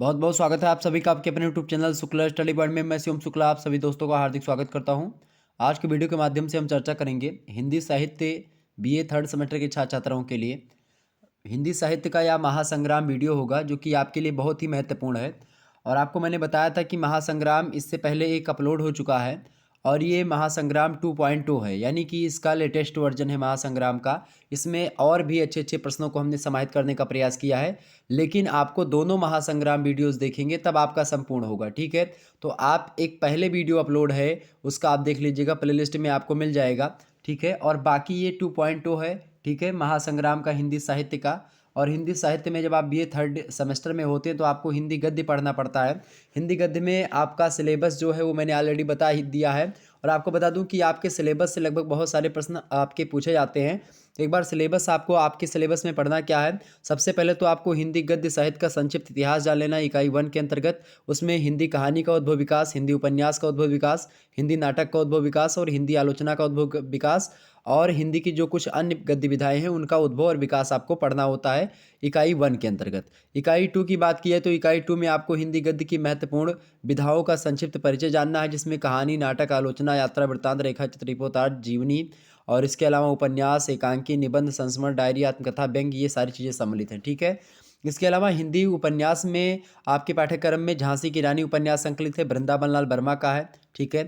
बहुत बहुत स्वागत है आप सभी का आपके अपने YouTube channel Shukla study point में। मैं शिवम शुक्ला आप सभी दोस्तों का हार्दिक स्वागत करता हूं। आज के वीडियो के माध्यम से हम चर्चा करेंगे हिंदी साहित्य बीए थर्ड सेमेस्टर के छात्र छात्राओं के लिए हिंदी साहित्य का यह महासंग्राम वीडियो होगा जो कि आपके लिए बहुत ही महत्वपूर्ण है। और आपको मैंने बताया था कि महासंग्राम इससे पहले एक अपलोड हो चुका है और ये महासंग्राम 2.2 है, यानी कि इसका लेटेस्ट वर्जन है महासंग्राम का। इसमें और भी अच्छे अच्छे प्रश्नों को हमने समाहित करने का प्रयास किया है, लेकिन आपको दोनों महासंग्राम वीडियोस देखेंगे तब आपका संपूर्ण होगा। ठीक है, तो आप एक पहले वीडियो अपलोड है उसका आप देख लीजिएगा, प्लेलिस्ट में आपको मिल जाएगा। ठीक है, और बाकी ये 2.2 है। ठीक है, महासंग्राम का हिंदी साहित्य का। और हिंदी साहित्य में जब आप बीए थर्ड सेमेस्टर में होते हैं तो आपको हिंदी गद्य पढ़ना पड़ता है। हिंदी गद्य में आपका सिलेबस जो है वो मैंने ऑलरेडी बता ही दिया है। और आपको बता दूं कि आपके सिलेबस से लगभग बहुत सारे प्रश्न आपके पूछे जाते हैं। तो एक बार सिलेबस आपको आपके सिलेबस में पढ़ना क्या है। सबसे पहले तो आपको हिंदी गद्य साहित्य का संक्षिप्त इतिहास जान लेना इकाई 1 के अंतर्गत। उसमें हिंदी कहानी का उद्भव विकास, हिंदी उपन्यास का उद्भव विकास, हिंदी नाटक का उद्भव विकास और हिंदी आलोचना का उद्भव विकास, और हिंदी की जो कुछ अन्य गद्य विधाएं हैं उनका उद्भव और विकास आपको पढ़ना होता है इकाई 1 के अंतर्गत। इकाई 2 की बात की है तो इकाई 2 में आपको हिंदी गद्य की महत्वपूर्ण विधाओं का संक्षिप्त परिचय जानना है, जिसमें कहानी, नाटक, आलोचना, यात्रा वृत्तांत, रेखा चित्र, रिपोर्टाज, जीवनी और इसके अलावा उपन्यास, एकांकी, निबंध, संस्मरण, डायरी, आत्मकथा, व्यंग्य, ये सारी चीज़ें सम्मिलित हैं। ठीक है, इसके अलावा हिंदी उपन्यास में आपके पाठ्यक्रम में झांसी की रानी उपन्यास संकलित है, वृंदावन लाल वर्मा का है। ठीक है,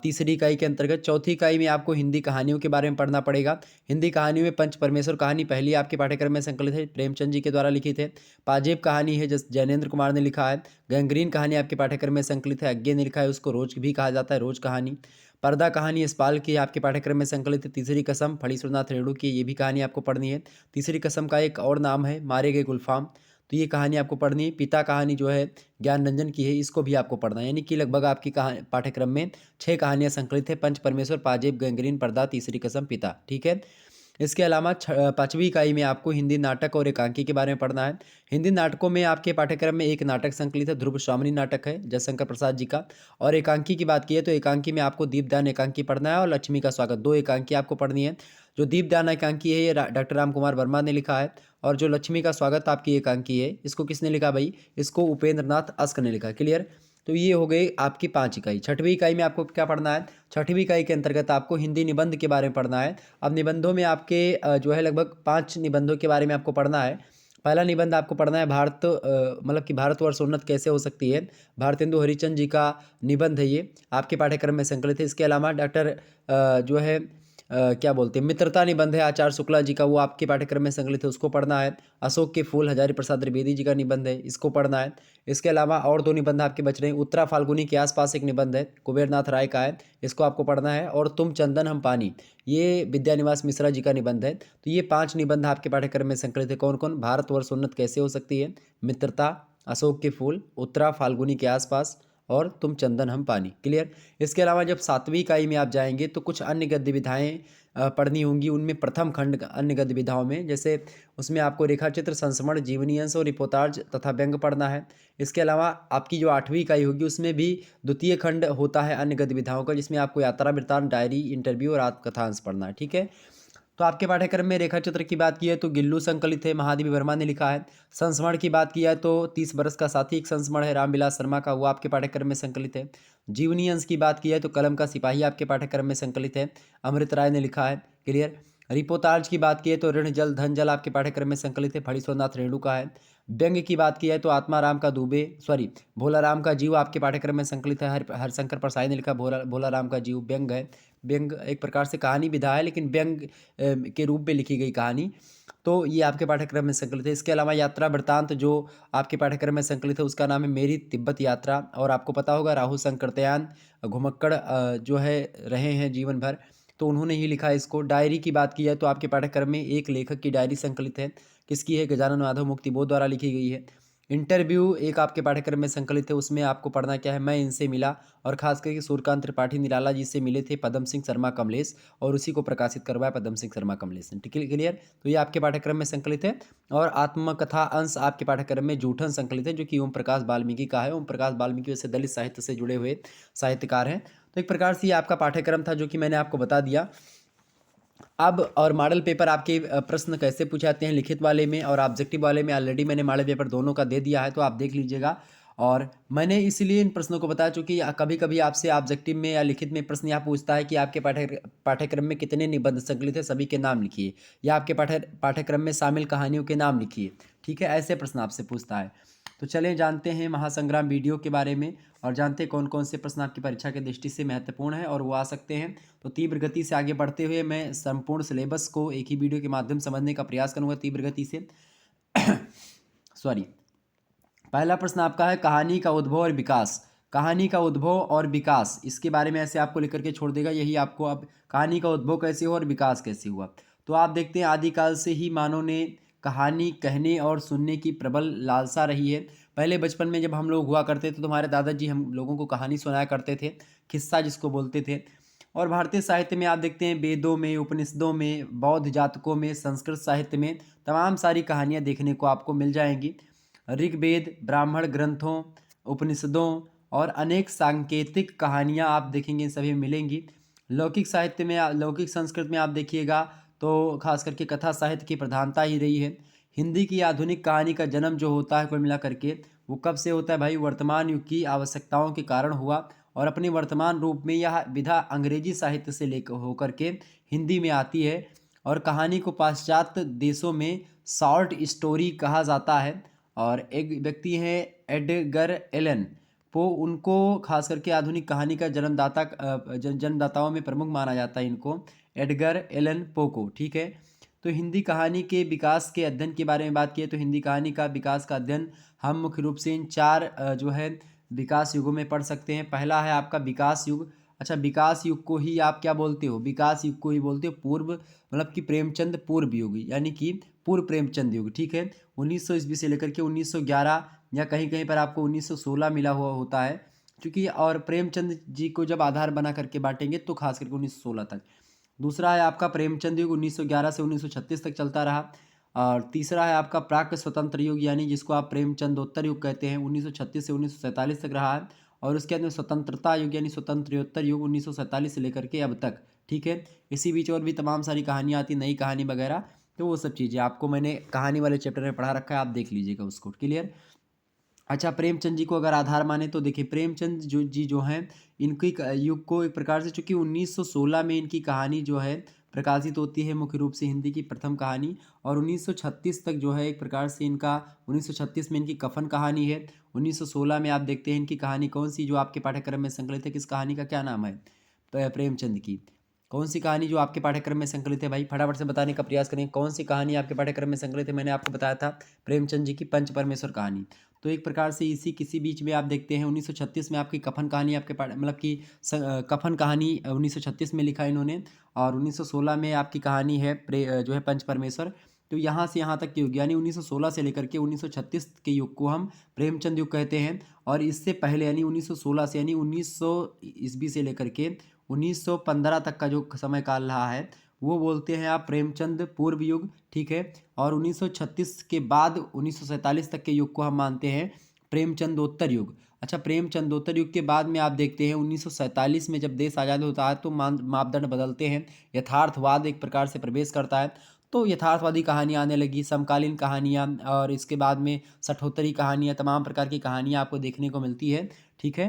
तीसरी इकाई के अंतर्गत चौथी इकाई में आपको हिंदी कहानियों के बारे में पढ़ना पड़ेगा। हिंदी कहानियों में पंच परमेश्वर कहानी पहली आपके पाठ्यक्रम में संकलित है, प्रेमचंद जी के द्वारा लिखित है। पाजेब कहानी है जिस जैनेन्द्र कुमार ने लिखा है। गैंग्रीन कहानी आपके पाठ्यक्रम में संकलित है, अज्ञे ने लिखा है, उसको रोज भी कहा जाता है, रोज कहानी। पर्दा कहानी यशपाल की आपके पाठ्यक्रम में संकलित है। तीसरी कसम फणी सुरनाथ रेणु की, ये भी कहानी आपको पढ़नी है। तीसरी कसम का एक और नाम है मारे गए गुलफाम, तो ये कहानी आपको पढ़नी है। पिता कहानी जो है ज्ञान रंजन की है, इसको भी आपको पढ़ना है। यानी कि लगभग आपकी पाठ्यक्रम में 6 कहानियां संकलित है, पंच परमेश्वर, पाजेब, गैंग्रीन, पर्दा, तीसरी कसम, पिता। ठीक है, इसके अलावा पाँचवीं इकाई में आपको हिंदी नाटक और एकांकी के बारे में पढ़ना है। हिंदी नाटकों में आपके पाठ्यक्रम में एक नाटक संकलित है, ध्रुव स्वामिनी नाटक है जयशंकर प्रसाद जी का। और एकांकी की बात की है तो एकांकी में आपको दीपदान एकांकी पढ़ना है और लक्ष्मी का स्वागत, दो एकांकी आपको पढ़नी है। जो दीपदान एकांकी है ये डॉक्टर राम कुमार वर्मा ने लिखा है, और जो लक्ष्मी का स्वागत आपकी एकांकी है इसको किसने लिखा भाई, इसको उपेंद्र नाथ अस्क ने लिखा। क्लियर, तो ये हो गई आपकी 5 इकाई। छठवीं इकाई में आपको क्या पढ़ना है, छठवीं इकाई के अंतर्गत आपको हिंदी निबंध के बारे में पढ़ना है। अब निबंधों में आपके जो है लगभग 5 निबंधों के बारे में आपको पढ़ना है। पहला निबंध आपको पढ़ना है भारत मतलब कि भारतवर्ष उन्नत कैसे हो सकती है, भारतेंदु हरिचंद जी का निबंध है, ये आपके पाठ्यक्रम में संकलित है। इसके अलावा डॉक्टर जो है क्या बोलते हैं मित्रता निबंध है आचार्य शुक्ला जी का, वो आपके पाठ्यक्रम में संकलित है, उसको पढ़ना है। अशोक के फूल हजारी प्रसाद द्विवेदी जी का निबंध है, इसको पढ़ना है। इसके अलावा और 2 निबंध आपके बच रहे हैं। उत्तरा फाल्गुनी के आसपास एक निबंध है, कुबेरनाथ राय का है, इसको आपको पढ़ना है। और तुम चंदन हम पानी, ये विद्यानिवास मिश्रा जी का निबंध है। तो ये 5 निबंध आपके पाठ्यक्रम में संकलित है। कौन कौन, भारतवर्ष उन्नत कैसे हो सकती है, मित्रता, अशोक के फूल, उत्तरा फाल्गुनी के आसपास और तुम चंदन हम पानी। क्लियर, इसके अलावा जब 7वीं इकाई में आप जाएंगे तो कुछ अन्य गद्य विधाएँ पढ़नी होंगी। उनमें प्रथम खंड अन्य गद्य विधाओं में, जैसे उसमें आपको रेखाचित्र, संस्मरण, जीवनी अंश और रिपोर्टाज तथा व्यंग्य पढ़ना है। इसके अलावा आपकी जो 8वीं इकाई होगी उसमें भी द्वितीय खंड होता है अन्य गद्य विधाओं का, जिसमें आपको यात्रा वृत्तांत, डायरी, इंटरव्यू और आत्मकथा अंश पढ़ना है। ठीक है, तो आपके पाठ्यक्रम में रेखा चित्र की बात की है तो गिल्लू संकलित है, महादेवी वर्मा ने लिखा है। संस्मरण की बात की है तो 30 बरस का साथी एक संस्मरण है रामविलास शर्मा का, वो आपके पाठ्यक्रम में संकलित है। जीवनी अंश की बात की है तो कलम का सिपाही आपके पाठ्यक्रम में संकलित है, अमृत राय ने लिखा है। क्लियर, रिपोर्टाज की बात की है तो ऋण जल धन जल आपके पाठ्यक्रम में संकलित है, फणीश्वरनाथ रेणु का है। व्यंग्य की बात की है तो आत्माराम का दुबे भोला राम का जीव आपके पाठ्यक्रम में संकलित है, हरिशंकर परसाई ने लिखा भोला राम का जीव व्यंग है। व्यंग एक प्रकार से कहानी विधा है लेकिन व्यंग के रूप में लिखी गई कहानी, तो ये आपके पाठ्यक्रम में संकलित है। इसके अलावा यात्रा वृत्तांत जो आपके पाठ्यक्रम में संकलित है उसका नाम है मेरी तिब्बत यात्रा, और आपको पता होगा राहुल शंकरतयान घुमक्कड़ जो है रहे हैं जीवन भर, तो उन्होंने ही लिखा है इसको। डायरी की बात की जाए तो आपके पाठ्यक्रम में एक लेखक की डायरी संकलित है, किसकी है, गजानन माधव मुक्तिबोध द्वारा लिखी गई है। इंटरव्यू एक आपके पाठ्यक्रम में संकलित है, उसमें आपको पढ़ना क्या है, मैं इनसे मिला, और खास करके सूर्यकांत त्रिपाठी निराला जी से मिले थे पद्म सिंह शर्मा कमलेश, और उसी को प्रकाशित करवाया पद्म सिंह शर्मा कमलेश ने। ठीक है, क्लियर, तो ये आपके पाठ्यक्रम में संकलित है। और आत्मकथा अंश आपके पाठ्यक्रम में जूठन संकलित है, जो कि ओम प्रकाश वाल्मीकि का है। ओम प्रकाश वाल्मीकि वैसे दलित साहित्य से जुड़े हुए साहित्यकार हैं। तो एक प्रकार से ये आपका पाठ्यक्रम था जो कि मैंने आपको बता दिया। अब और मॉडल पेपर आपके प्रश्न कैसे पूछे जाते हैं लिखित वाले में और ऑब्जेक्टिव वाले में, ऑलरेडी मैंने मॉडल पेपर दोनों का दे दिया है, तो आप देख लीजिएगा। और मैंने इसलिए इन प्रश्नों को बताया चूँकि कभी कभी आपसे ऑब्जेक्टिव में या लिखित में प्रश्न यह पूछता है कि आपके पाठ्यक्रम में कितने निबंध संकलित है, सभी के नाम लिखिए, या आपके पाठ्यक्रम में शामिल कहानियों के नाम लिखिए। ठीक है, ऐसे प्रश्न आपसे पूछता है। तो चलें जानते हैं महासंग्राम वीडियो के बारे में और जानते हैं कौन कौन से प्रश्न आपकी परीक्षा की दृष्टि से महत्वपूर्ण है और वो आ सकते हैं। तो तीव्र गति से आगे बढ़ते हुए मैं संपूर्ण सिलेबस को एक ही वीडियो के माध्यम से समझने का प्रयास करूंगा तीव्र गति से। सॉरी। पहला प्रश्न आपका है कहानी का उद्भव और विकास। कहानी का उद्भव और विकास, इसके बारे में ऐसे आपको लिख करके छोड़ देगा, यही आपको अब कहानी का उद्भव कैसे हुआ और विकास कैसे हुआ। तो आप देखते हैं आदिकाल से ही मानव ने कहानी कहने और सुनने की प्रबल लालसा रही है। पहले बचपन में जब हम लोग हुआ करते थे तो हमारे दादाजी हम लोगों को कहानी सुनाया करते थे, किस्सा जिसको बोलते थे। और भारतीय साहित्य में आप देखते हैं वेदों में, उपनिषदों में, बौद्ध जातकों में, संस्कृत साहित्य में तमाम सारी कहानियाँ देखने को आपको मिल जाएंगी। ऋग्वेद, ब्राह्मण ग्रंथों, उपनिषदों और अनेक सांकेतिक कहानियाँ आप देखेंगे सभी मिलेंगी। लौकिक साहित्य में, लौकिक संस्कृत में आप देखिएगा तो खास करके कथा साहित्य की प्रधानता ही रही है। हिंदी की आधुनिक कहानी का जन्म जो होता है कुल मिला करके वो कब से होता है भाई, वर्तमान युग की आवश्यकताओं के कारण हुआ। और अपने वर्तमान रूप में यह विधा अंग्रेजी साहित्य से लेकर होकर के हिंदी में आती है। और कहानी को पाश्चात्य देशों में शॉर्ट स्टोरी कहा जाता है। और एक व्यक्ति हैं एडगर एलन पो, उनको खास करके आधुनिक कहानी का जन्मदाताओं में प्रमुख माना जाता है इनको, एडगर एलन पो को। ठीक है, तो हिंदी कहानी के विकास के अध्ययन के बारे में बात की तो हिंदी कहानी का विकास का अध्ययन हम मुख्य रूप से इन चार जो है विकास युगों में पढ़ सकते हैं। पहला है आपका विकास युग। अच्छा, विकास युग को ही आप क्या बोलते हो, विकास युग को ही बोलते हो पूर्व, मतलब कि प्रेमचंद पूर्व युग, यानी कि पूर्व प्रेमचंद युग। ठीक है, 1900 ईस्वी से लेकर के 1911 या कहीं कहीं पर आपको 1916 मिला हुआ होता है, क्योंकि और प्रेमचंद जी को जब आधार बना करके बांटेंगे तो खास करके 1916 तक। दूसरा है आपका प्रेमचंद युग, 1911 से 1936 तक चलता रहा। और तीसरा है आपका प्राक स्वतंत्र युग, यानी जिसको आप प्रेमचंदोत्तर युग कहते हैं, 1936 से 1947 तक रहा है। और उसके अंदर स्वतंत्रता युग यानी स्वतंत्रोत्तर युग 1947 से लेकर के अब तक। ठीक है, इसी बीच और भी तमाम सारी कहानियाँ आती, नई कहानी वगैरह, तो वो सब चीज़ें आपको मैंने कहानी वाले चैप्टर में पढ़ा रखा है, आप देख लीजिएगा उसको। क्लियर। अच्छा, प्रेमचंद जी को अगर आधार माने तो देखिए प्रेमचंद जो हैं इनकी युग को एक प्रकार से, चूंकि 1916 में इनकी कहानी जो है प्रकाशित होती है मुख्य रूप से हिंदी की प्रथम कहानी। और 1936 तक जो है एक प्रकार से इनका, 1936 में इनकी कफन कहानी है। 1916 में आप देखते हैं इनकी कहानी कौन सी जो आपके पाठ्यक्रम में संकलित है, किस कहानी का क्या नाम है, प्रेमचंद की कौन सी कहानी जो आपके पाठ्यक्रम में संकलित है, भाई फटाफट से बताने का प्रयास करें कौन सी कहानी आपके पाठ्यक्रम में संकलित है। मैंने आपको बताया था प्रेमचंद जी की पंच परमेश्वर कहानी। तो एक प्रकार से इसी किसी बीच में आप देखते हैं 1936 में आपकी कफन कहानी आपके मतलब कि कफन कहानी 1936 में लिखा इन्होंने। और 1916 में आपकी कहानी है जो है पंच परमेश्वर। तो यहाँ से यहाँ तक के युग यानी 1916 से लेकर के 1936 के युग को हम प्रेमचंद युग कहते हैं। और इससे पहले यानी 1916 से यानी 1900 ईस्वी से लेकर के 1915 तक का जो समय काल रहा है वो बोलते हैं आप प्रेमचंद पूर्व युग। ठीक है, और 1936 के बाद 1947 तक के युग को हम मानते हैं प्रेमचंदोत्तर युग। अच्छा, प्रेमचंदोत्तर युग के बाद में आप देखते हैं 1947 में जब देश आज़ाद होता है तो मापदंड बदलते हैं, यथार्थवाद एक प्रकार से प्रवेश करता है। तो यथार्थवादी कहानियाँ आने लगी, समकालीन कहानियाँ, और इसके बाद में सठोत्तरी कहानियाँ, तमाम प्रकार की कहानियाँ आपको देखने को मिलती है। ठीक है,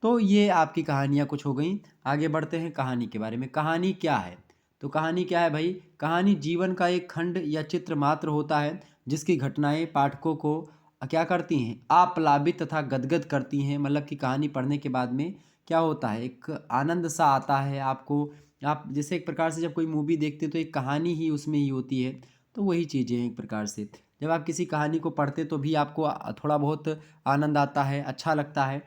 तो ये आपकी कहानियाँ कुछ हो गई। आगे बढ़ते हैं कहानी के बारे में। कहानी क्या है, तो कहानी क्या है भाई, कहानी जीवन का एक खंड या चित्र मात्र होता है जिसकी घटनाएं पाठकों को क्या करती हैं, आप्लावित तथा गदगद करती हैं। मतलब कि कहानी पढ़ने के बाद में क्या होता है, एक आनंद सा आता है आपको। आप जैसे एक प्रकार से जब कोई मूवी देखते तो एक कहानी ही उसमें ही होती है, तो वही चीज़ें हैं एक प्रकार से। जब आप किसी कहानी को पढ़ते तो भी आपको थोड़ा बहुत आनंद आता है, अच्छा लगता है।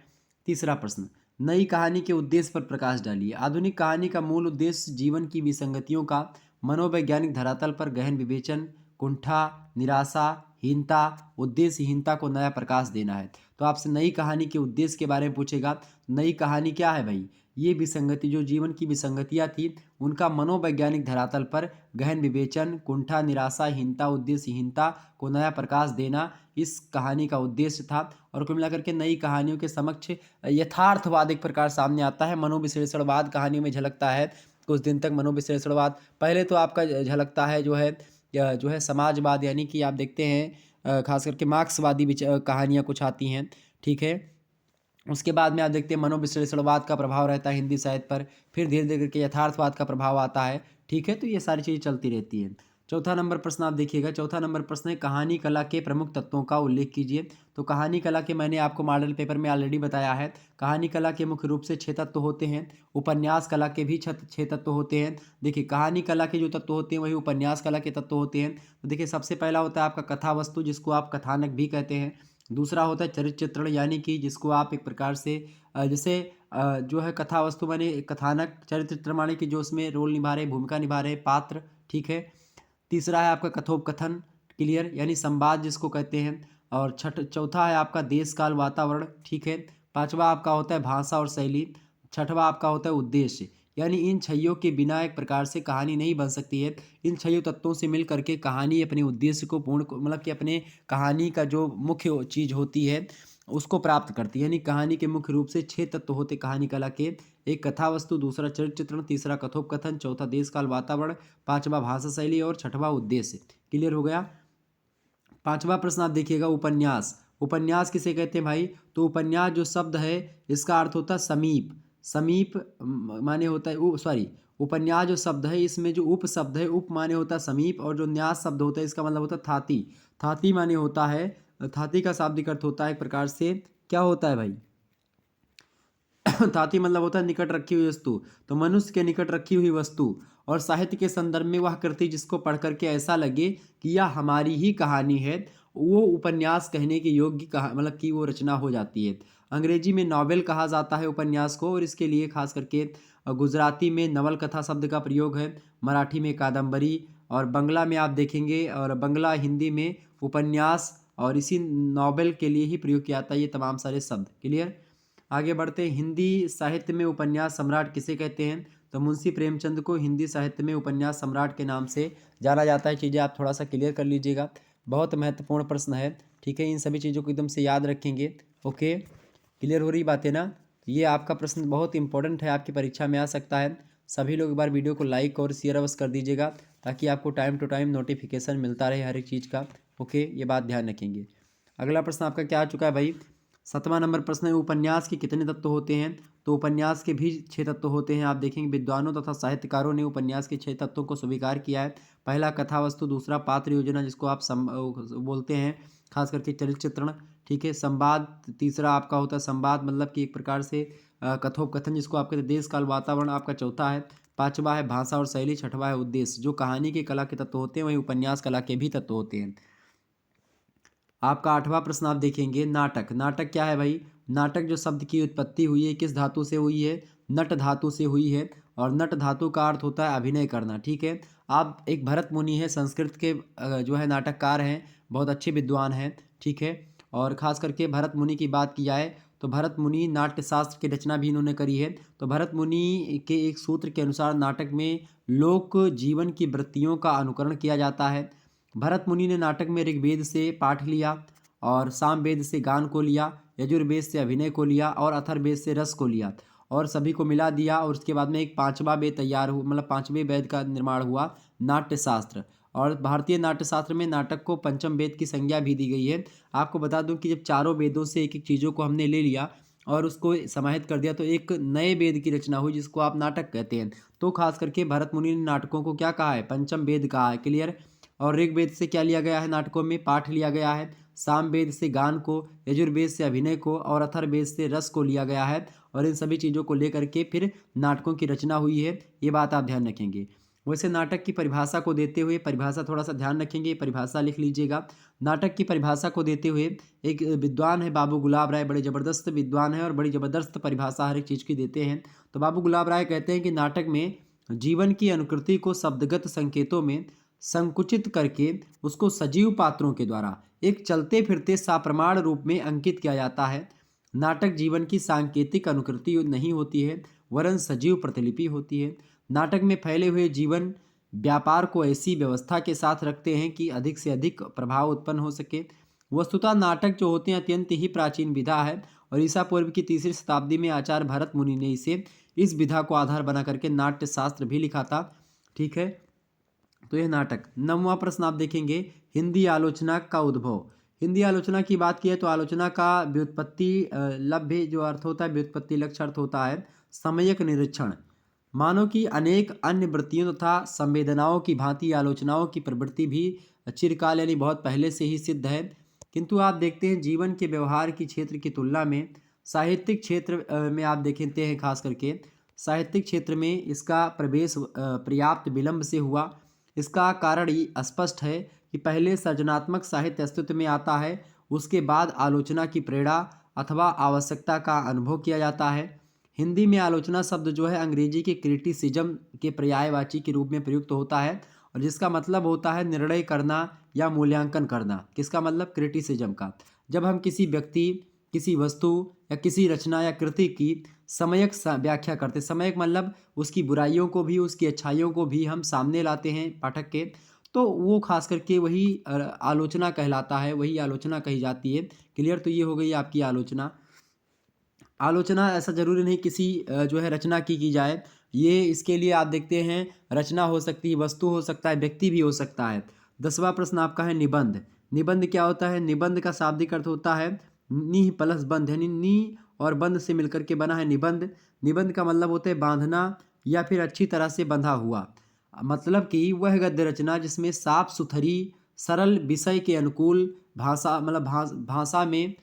तीसरा प्रश्न, नई कहानी के उद्देश्य पर प्रकाश डालिए। आधुनिक कहानी का मूल उद्देश्य जीवन की विसंगतियों का मनोवैज्ञानिक धरातल पर गहन विवेचन, कुंठा, निराशा, हीनता, उद्देश्यहीनता को नया प्रकाश देना है। तो आपसे नई कहानी के उद्देश्य के बारे में पूछेगा। नई कहानी क्या है भाई, ये विसंगति, जो जीवन की विसंगतियाँ थी उनका मनोवैज्ञानिक धरातल पर गहन विवेचन, कुंठा, निराशा, हीनता, उद्देश्यहीनता को नया प्रकाश देना इस कहानी का उद्देश्य था। और कुल मिलाकर के नई कहानियों के समक्ष यथार्थवाद एक प्रकार सामने आता है, मनोविश्लेषणवाद कहानियों में झलकता है। कुछ दिन तक मनोविश्लेषणवाद। पहले तो आपका झलकता है जो है समाजवाद, यानी कि आप देखते हैं खास करके मार्क्सवादी कहानियाँ कुछ आती हैं, ठीक है। उसके बाद में आप देखते हैं मनोविश्लेषणवाद का प्रभाव रहता है हिंदी साहित्य पर। फिर धीरे धीरे करके यथार्थवाद का प्रभाव आता है, ठीक है। तो ये सारी चीज़ें चलती रहती हैं। चौथा नंबर प्रश्न आप देखिएगा, चौथा नंबर प्रश्न है कहानी कला के प्रमुख तत्वों का उल्लेख कीजिए। तो कहानी कला के मैंने आपको मॉडल पेपर में ऑलरेडी बताया है। कहानी कला के मुख्य रूप से 6 तत्व होते हैं। उपन्यास कला के भी 6 तत्व होते हैं। देखिए कहानी कला के जो तत्व होते हैं वही उपन्यास कला के तत्व होते हैं। तो देखिए सबसे पहला होता है आपका कथा वस्तु, जिसको आप कथानक भी कहते हैं। दूसरा होता है चरित्र चित्रण, यानी कि जिसको आप एक प्रकार से जैसे जो है कथा वस्तु माने कथानक, चरित्र चित्रण माने कि जो उसमें रोल निभा रहे, भूमिका निभा रहे पात्र, ठीक है। तीसरा है आपका कथोपकथन, क्लियर, यानी संवाद जिसको कहते हैं। और चौथा है आपका देश काल वातावरण, ठीक है। पांचवा आपका होता है भाषा और शैली। छठवा आपका होता है उद्देश्य, यानी इन छइयों के बिना एक प्रकार से कहानी नहीं बन सकती है। इन छइयों तत्वों से मिल करके कहानी अपने उद्देश्य को मतलब कि अपने कहानी का जो मुख्य चीज़ होती है उसको प्राप्त करती है। यानी कहानी के मुख्य रूप से 6 तत्व होते कहानी कला के। एक कथा वस्तु, दूसरा चरित्र चित्रण, तीसरा कथोपकथन, चौथा देश काल वातावरण, पांचवा भाषा शैली और छठवा उद्देश्य। क्लियर हो गया। पांचवा प्रश्न आप देखिएगा उपन्यास। उपन्यास किसे कहते हैं भाई? तो उपन्यास जो शब्द है इसका अर्थ होता है समीप। समीप माने होता है सॉरी, उपन्यास जो शब्द है इसमें जो उप शब्द है, उप माने होता है समीप, और जो न्यास शब्द होता है इसका मतलब होता है थाती। थाती माने होता है, थाती का शाब्दिक अर्थ होता है एक प्रकार से क्या होता है भाई? ताती मतलब होता है निकट रखी हुई वस्तु। तो मनुष्य के निकट रखी हुई वस्तु और साहित्य के संदर्भ में वह कृति जिसको पढ़ करके ऐसा लगे कि यह हमारी ही कहानी है, वो उपन्यास कहने के योग्य मतलब कि वो रचना हो जाती है। अंग्रेजी में नॉवेल कहा जाता है उपन्यास को, और इसके लिए खास करके गुजराती में नवल कथा शब्द का प्रयोग है, मराठी में कादम्बरी, और बंगला में आप देखेंगे, और बंगला हिंदी में उपन्यास, और इसी नॉवेल के लिए ही प्रयोग किया जाता है ये तमाम सारे शब्द। क्लियर। आगे बढ़ते हैं। हिंदी साहित्य में उपन्यास सम्राट किसे कहते हैं? तो मुंशी प्रेमचंद को हिंदी साहित्य में उपन्यास सम्राट के नाम से जाना जाता है। चीज़ें आप थोड़ा सा क्लियर कर लीजिएगा, बहुत महत्वपूर्ण प्रश्न है, ठीक है। इन सभी चीज़ों को एकदम से याद रखेंगे। ओके, क्लियर हो रही बात है ना? ये आपका प्रश्न बहुत इंपॉर्टेंट है, आपकी परीक्षा में आ सकता है। सभी लोग एक बार वीडियो को लाइक और शेयर अवश्य कर दीजिएगा, ताकि आपको टाइम टू टाइम नोटिफिकेशन मिलता रहे हर एक चीज़ का। ओके, ये बात ध्यान रखेंगे। अगला प्रश्न आपका क्या आ चुका है भाई? 7वां नंबर प्रश्न है उपन्यास के कितने तत्व होते हैं? तो उपन्यास के भी 6 तत्व होते हैं। आप देखेंगे विद्वानों तथा साहित्यकारों ने उपन्यास के 6 तत्वों को स्वीकार किया है। पहला कथा वस्तु, दूसरा पात्र योजना जिसको आप बोलते हैं, खास करके चरित्र चित्रण, ठीक है। संवाद, तीसरा आपका होता है संवाद मतलब कि एक प्रकार से कथोपकथन जिसको आप कहते हैं। देश काल वातावरण आपका चौथा है। पांचवा है भाषा और शैली, छठवा है उद्देश्य। जो कहानी की कला के तत्व होते हैं वही उपन्यास कला के भी तत्व होते हैं। आपका 8वां प्रश्न आप देखेंगे नाटक। नाटक क्या है भाई? नाटक जो शब्द की उत्पत्ति हुई है किस धातु से हुई है? नट धातु से हुई है, और नट धातु का अर्थ होता है अभिनय करना, ठीक है। आप एक भरत मुनि है, संस्कृत के जो है नाटककार हैं, बहुत अच्छे विद्वान हैं, ठीक है। और ख़ास करके भरत मुनि की बात की जाए तो भरत मुनि नाट्य शास्त्र की रचना भी इन्होंने करी है। तो भरत मुनि के एक सूत्र के अनुसार नाटक में लोक जीवन की वृत्तियों का अनुकरण किया जाता है। भरत मुनि ने नाटक में ऋग्वेद से पाठ लिया, और सामवेद से गान को लिया, यजुर्वेद से अभिनय को लिया, और अथर्ववेद से रस को लिया, और सभी को मिला दिया, और उसके बाद में एक 5वां वेद तैयार हुआ, मतलब 5वें वेद का निर्माण हुआ, नाट्यशास्त्र। और भारतीय नाट्यशास्त्र में नाटक को पंचम वेद की संज्ञा भी दी गई है। आपको बता दूं कि जब चारों वेदों से एक एक चीज़ों को हमने ले लिया और उसको समाहित कर दिया तो एक नए वेद की रचना हुई जिसको आप नाटक कहते हैं। तो खास करके भरत मुनि ने नाटकों को क्या कहा है? पंचम वेद कहा है। क्लियर। और ऋग्वेद से क्या लिया गया है? नाटकों में पाठ लिया गया है। सामवेद से गान को, यजुर्वेद से अभिनय को, और अथर्ववेद से रस को लिया गया है, और इन सभी चीज़ों को लेकर के फिर नाटकों की रचना हुई है। ये बात आप ध्यान रखेंगे। वैसे नाटक की परिभाषा को देते हुए, परिभाषा थोड़ा सा ध्यान रखेंगे, परिभाषा लिख लीजिएगा। नाटक की परिभाषा को देते हुए एक विद्वान है बाबू गुलाब राय, बड़े ज़बरदस्त विद्वान है और बड़ी ज़बरदस्त परिभाषा हर एक चीज़ की देते हैं। तो बाबू गुलाब राय कहते हैं कि नाटक में जीवन की अनुकृति को शब्दगत संकेतों में संकुचित करके उसको सजीव पात्रों के द्वारा एक चलते फिरते साप्रमाण रूप में अंकित किया जाता है। नाटक जीवन की सांकेतिक अनुकृति नहीं होती है, वरन सजीव प्रतिलिपि होती है। नाटक में फैले हुए जीवन व्यापार को ऐसी व्यवस्था के साथ रखते हैं कि अधिक से अधिक प्रभाव उत्पन्न हो सके। वस्तुतः नाटक जो होते हैं अत्यंत ही प्राचीन विधा है, और ईसा पूर्व की 3री शताब्दी में आचार्य भरत मुनि ने इसे इस विधा को आधार बना करके नाट्य शास्त्र भी लिखा था। ठीक है, तो यह नाटक। 9वां प्रश्न आप देखेंगे, हिंदी आलोचना का उद्भव। हिंदी आलोचना की बात की है तो आलोचना का व्युत्पत्ति लभ्य जो अर्थ होता है, व्युत्पत्ति लक्ष्य अर्थ होता है सम्यक निरीक्षण। मानव की अनेक अन्य वृत्तियों तथा संवेदनाओं की भांति आलोचनाओं की प्रवृत्ति भी चिरकाल यानी बहुत पहले से ही सिद्ध है, किंतु आप देखते हैं जीवन के व्यवहार की क्षेत्र की तुलना में साहित्यिक क्षेत्र में आप देखते हैं, खास करके साहित्यिक क्षेत्र में इसका प्रवेश पर्याप्त विलंब से हुआ। इसका कारण ये स्पष्ट है कि पहले सृजनात्मक साहित्य अस्तित्व में आता है, उसके बाद आलोचना की प्रेरणा अथवा आवश्यकता का अनुभव किया जाता है। हिंदी में आलोचना शब्द जो है अंग्रेजी के क्रिटिसिज्म के पर्यायवाची के रूप में प्रयुक्त होता है, और जिसका मतलब होता है निर्णय करना या मूल्यांकन करना। किसका मतलब? क्रिटिसिज्म का। जब हम किसी व्यक्ति, किसी वस्तु या किसी रचना या कृति की सम्यक व्याख्या करते, सम्यक मतलब उसकी बुराइयों को भी उसकी अच्छाइयों को भी हम सामने लाते हैं पाठक के, तो वो खास करके वही आलोचना कहलाता है, वही आलोचना कही जाती है। क्लियर? तो ये हो गई आपकी आलोचना। आलोचना ऐसा ज़रूरी नहीं किसी जो है रचना की जाए, ये इसके लिए आप देखते हैं रचना हो सकती है, वस्तु हो सकता है, व्यक्ति भी हो सकता है। 10वां प्रश्न आपका है निबंध। निबंध क्या होता है? निबंध का शाब्दिक अर्थ होता है नीह प्लस बंध, यानी नी और बंध से मिलकर के बना है निबंध। निबंध का मतलब होता है बांधना या फिर अच्छी तरह से बंधा हुआ। मतलब कि वह गद्य रचना जिसमें साफ सुथरी सरल विषय के अनुकूल भाषा, मतलब भाषा में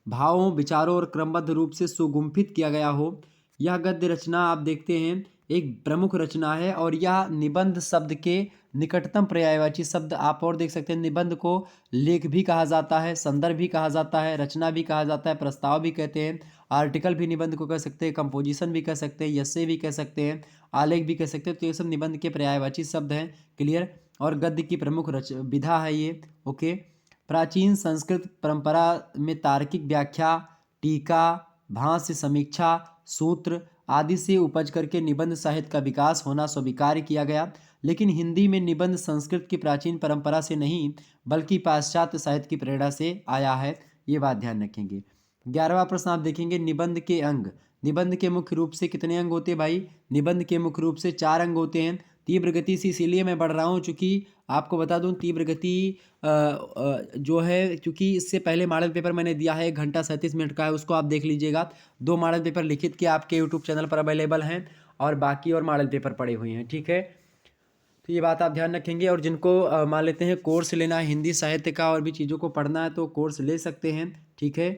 भावों, विचारों और क्रमबद्ध रूप से सुगुम्फित किया गया हो। यह गद्य रचना आप देखते हैं एक प्रमुख रचना है, और यह निबंध शब्द के निकटतम पर्यायवाची शब्द आप और देख सकते हैं। निबंध को लेख भी कहा जाता है, संदर्भ भी कहा जाता है, रचना भी कहा जाता है, प्रस्ताव भी कहते हैं, आर्टिकल भी निबंध को कह सकते हैं, कंपोजिशन भी कह सकते हैं, यस्से भी कह सकते हैं, आलेख भी कह सकते हैं। तो ये सब निबंध के पर्यायवाची शब्द हैं। क्लियर? और गद्य की प्रमुख विधा है ये। ओके। प्राचीन संस्कृत परंपरा में तार्किक व्याख्या, टीका, भाष्य, समीक्षा, सूत्र आदि से उपज करके निबंध साहित्य का विकास होना स्वीकार किया गया। लेकिन हिंदी में निबंध संस्कृत की प्राचीन परंपरा से नहीं बल्कि पाश्चात्य साहित्य की प्रेरणा से आया है, ये बात ध्यान रखेंगे। 11वां प्रश्न आप देखेंगे, निबंध के अंग। निबंध के मुख्य रूप से कितने अंग होते हैं भाई? निबंध के मुख्य रूप से 4 अंग होते हैं। तीव्र गति से इसीलिए मैं बढ़ रहा हूँ चूँकि आपको बता दूँ तीव्र गति जो है, क्योंकि इससे पहले मॉडल पेपर मैंने दिया है 1 घंटा 37 मिनट का है, उसको आप देख लीजिएगा। 2 मॉडल पेपर लिखित के आपके यूट्यूब चैनल पर अवेलेबल हैं, और बाकी और मॉडल पेपर पड़े हुए हैं। ठीक है, तो ये बात आप ध्यान रखेंगे। और जिनको मान लेते हैं कोर्स लेना है हिंदी साहित्य का और भी चीज़ों को पढ़ना है, तो कोर्स ले सकते हैं। ठीक है,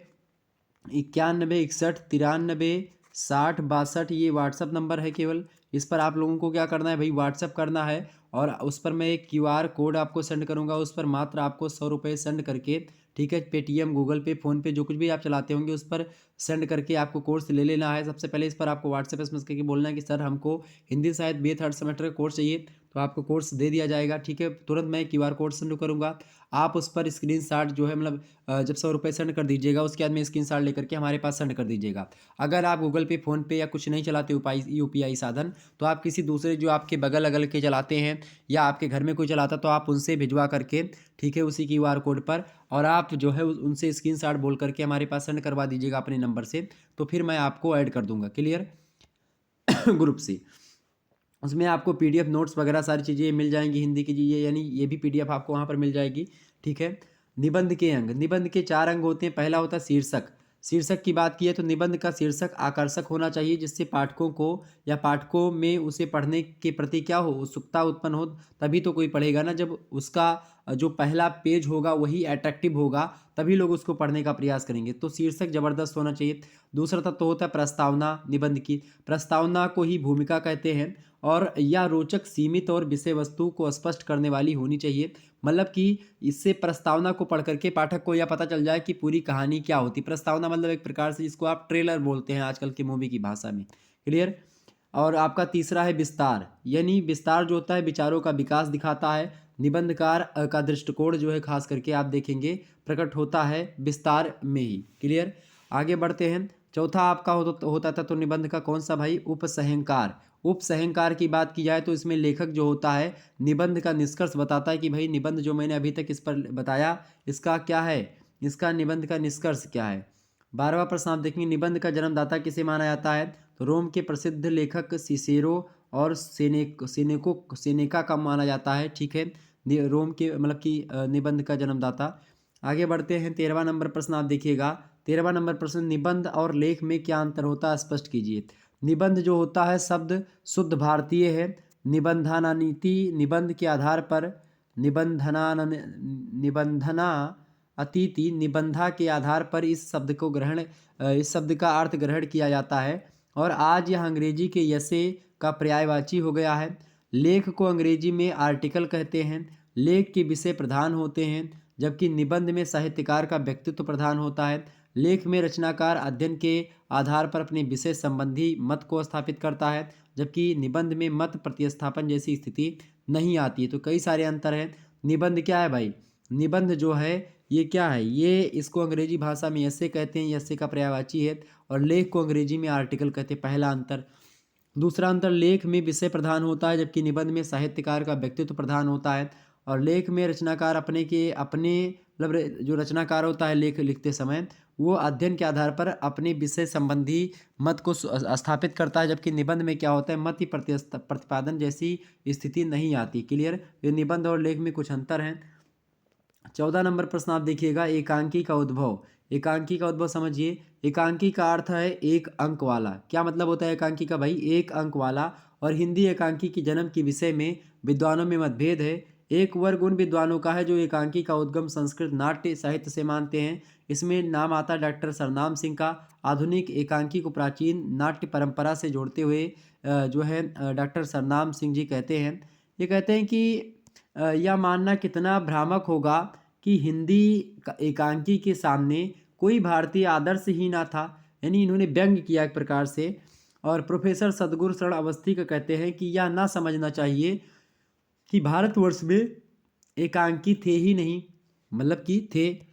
91 61 93 60 62 ये व्हाट्सअप नंबर है केवल। इस पर आप लोगों को क्या करना है भाई? व्हाट्सअप करना है, और उस पर मैं एक QR कोड आपको सेंड करूंगा, उस पर मात्र आपको 100 रुपये सेंड करके, ठीक है, पेटीएम, गूगल पे, फ़ोनपे जो कुछ भी आप चलाते होंगे उस पर सेंड करके आपको कोर्स ले लेना है। सबसे पहले इस पर आपको व्हाट्सएप SMS करके बोलना है कि सर हमको हिंदी साहित्य BA 3rd सेमेस्टर का कोर्स चाहिए, तो आपको कोर्स दे दिया जाएगा। ठीक है, तुरंत मैं QR कोड सेंड करूँगा, आप उस पर स्क्रीनशॉट जो है मतलब जब 100 रुपये सेंड कर दीजिएगा, उसके बाद में स्क्रीनशॉट लेकर के हमारे पास सेंड कर दीजिएगा। अगर आप गूगल पे, फ़ोनपे या कुछ नहीं चलाते UPI साधन, तो आप किसी दूसरे जो आपके बगल अगल के चलाते हैं या आपके घर में कोई चलाता, तो आप उनसे भिजवा करके, ठीक है, उसी QR कोड पर, और आप जो है उनसे स्क्रीनशॉट बोल करके हमारे पास सेंड करवा दीजिएगा अपने नंबर से, तो फिर मैं आपको ऐड कर दूंगा। क्लियर? ग्रुप से उसमें आपको PDF नोट्स वगैरह सारी चीज़ें मिल जाएंगी हिंदी की चीज़ें, यानी ये भी PDF आपको वहाँ पर मिल जाएगी। ठीक है, निबंध के अंग। निबंध के 4 अंग होते हैं। पहला होता है शीर्षक। शीर्षक की बात की है तो निबंध का शीर्षक आकर्षक होना चाहिए, जिससे पाठकों को या पाठकों में उसे पढ़ने के प्रति क्या हो, उत्सुकता उत्पन्न हो, तभी तो कोई पढ़ेगा ना। जब उसका जो पहला पेज होगा वही अट्रैक्टिव होगा, तभी लोग उसको पढ़ने का प्रयास करेंगे। तो शीर्षक ज़बरदस्त होना चाहिए। दूसरा तत्व होता है प्रस्तावना। निबंध की प्रस्तावना को ही भूमिका कहते हैं, और यह रोचक, सीमित और विषय वस्तु को स्पष्ट करने वाली होनी चाहिए। मतलब कि इससे प्रस्तावना को पढ़ करके पाठक को यह पता चल जाए कि पूरी कहानी क्या होती। प्रस्तावना मतलब एक प्रकार से जिसको आप ट्रेलर बोलते हैं आजकल की मूवी की भाषा में। क्लियर? और आपका तीसरा है विस्तार, यानी विस्तार जो होता है विचारों का विकास दिखाता है। निबंधकार का दृष्टिकोण जो है खास करके आप देखेंगे प्रकट होता है विस्तार में ही। क्लियर? आगे बढ़ते हैं। चौथा आपका होता था तो निबंध का कौन सा भाई? उपसंहार। उपसंहार की बात की जाए तो इसमें लेखक जो होता है निबंध का निष्कर्ष बताता है कि भाई निबंध जो मैंने अभी तक इस पर बताया इसका क्या है, इसका निबंध का निष्कर्ष क्या है। 12वां प्रश्न आप देखेंगे, निबंध का जन्मदाता किसे माना जाता है? तो रोम के प्रसिद्ध लेखक सिसेरो और सेनेका का माना जाता है, ठीक है, रोम के मतलब कि निबंध का जन्मदाता। आगे बढ़ते हैं, 13वां नंबर प्रश्न आप देखिएगा। 13वां नंबर प्रश्न, निबंध और लेख में क्या अंतर होता है, स्पष्ट कीजिए। निबंध जो होता है शब्द शुद्ध भारतीय है। निबंधनानीति, निबंध के आधार पर निबंधना अतिथि, निबंधा के आधार पर इस शब्द का अर्थ ग्रहण किया जाता है और आज यह अंग्रेजी के यसे का पर्यायवाची हो गया है। लेख को अंग्रेजी में आर्टिकल कहते हैं। लेख के विषय प्रधान होते हैं, जबकि निबंध में साहित्यकार का व्यक्तित्व प्रधान होता है। लेख में रचनाकार अध्ययन के आधार पर अपने विषय संबंधी मत को स्थापित करता है, जबकि निबंध में मत प्रतिस्थापन जैसी स्थिति नहीं आती है। तो कई सारे अंतर हैं। निबंध क्या है भाई, निबंध जो है ये क्या है, ये इसको अंग्रेजी भाषा में ऐसे कहते हैं, ऐसे का पर्यायवाची है, और लेख को अंग्रेजी में आर्टिकल कहते हैं, पहला अंतर। दूसरा अंतर, लेख में विषय प्रधान होता है, जबकि निबंध में साहित्यकार का व्यक्तित्व प्रधान होता है। और लेख में रचनाकार अपने मतलब जो रचनाकार होता है लेख लिखते समय, वो अध्ययन के आधार पर अपने विषय संबंधी मत को स्थापित करता है, जबकि निबंध में क्या होता है, मत ही प्रतिपादन जैसी स्थिति नहीं आती। क्लियर, ये निबंध और लेख में कुछ अंतर हैं। 14 नंबर प्रश्न आप देखिएगा, एकांकी का उद्भव। एकांकी का उद्भव समझिए। एकांकी का अर्थ है एक अंक वाला। क्या मतलब होता है एकांकी का भाई, एक अंक वाला। और हिंदी एकांकी की जन्म के विषय में विद्वानों में मतभेद है। एक वर्ग उन विद्वानों का है जो एकांकी का उद्गम संस्कृत नाट्य साहित्य से मानते हैं। इसमें नाम आता है डॉक्टर सरनाम सिंह का। आधुनिक एकांकी को प्राचीन नाट्य परंपरा से जोड़ते हुए जो है डॉक्टर सरनाम सिंह जी कहते हैं, ये कहते हैं कि यह मानना कितना भ्रामक होगा कि हिंदी एकांकी के सामने कोई भारतीय आदर्श ही ना था। यानी इन्होंने व्यंग किया एक प्रकार से। और प्रोफेसर सदगुरु शरण अवस्थी का कहते हैं कि यह ना समझना चाहिए कि भारतवर्ष में एकांकी थे ही नहीं, मतलब कि थे।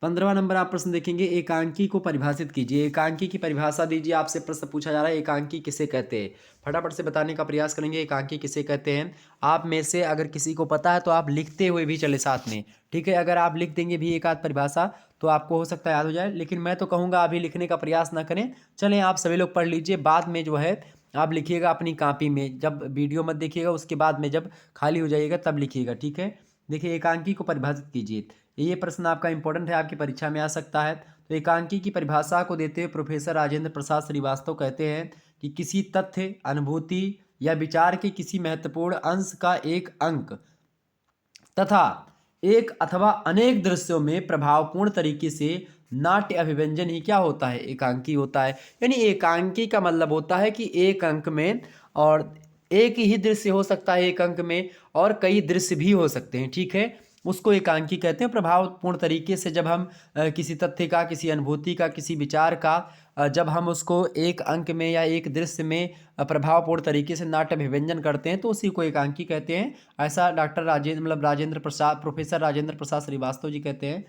15वां नंबर आप प्रश्न देखेंगे, एकांकी को परिभाषित कीजिए। एकांकी की परिभाषा दीजिए, आपसे प्रश्न पूछा जा रहा है एकांकी किसे कहते हैं। फटाफट से बताने का प्रयास करेंगे एकांकी किसे कहते हैं। आप में से अगर किसी को पता है तो आप लिखते हुए भी चले साथ में, ठीक है। अगर आप लिख देंगे भी एक आध परिभाषा तो आपको हो सकता है याद हो जाए, लेकिन मैं तो कहूँगा अभी लिखने का प्रयास ना करें। चलें आप सभी लोग पढ़ लीजिए, बाद में जो है आप लिखिएगा अपनी कॉपी में, जब वीडियो मत देखिएगा उसके बाद में जब खाली हो जाइएगा तब लिखिएगा, ठीक है। देखिए, एकांकी को परिभाषित कीजिए। ये प्रश्न आपका इंपॉर्टेंट है, आपकी परीक्षा में आ सकता है। तो एकांकी की परिभाषा को देते हुए प्रोफेसर राजेंद्र प्रसाद श्रीवास्तव कहते हैं कि किसी तथ्य, अनुभूति या विचार के किसी महत्वपूर्ण अंश का एक अंक तथा एक अथवा अनेक दृश्यों में प्रभावपूर्ण तरीके से नाट्य अभिव्यंजन ही क्या होता है, एकांकी होता है। यानी एकांकी का मतलब होता है कि एक अंक में और एक ही दृश्य हो सकता है, एक अंक में और कई दृश्य भी हो सकते हैं, ठीक है, उसको एकांकी कहते हैं। प्रभावपूर्ण तरीके से जब हम किसी तथ्य का, किसी अनुभूति का, किसी विचार का जब हम उसको एक अंक में या एक दृश्य में प्रभावपूर्ण तरीके से नाट्य अभिव्यंजन करते हैं तो उसी को एकांकी कहते हैं। ऐसा डॉक्टर राजेंद्र प्रसाद, प्रोफेसर राजेंद्र प्रसाद श्रीवास्तव जी कहते हैं।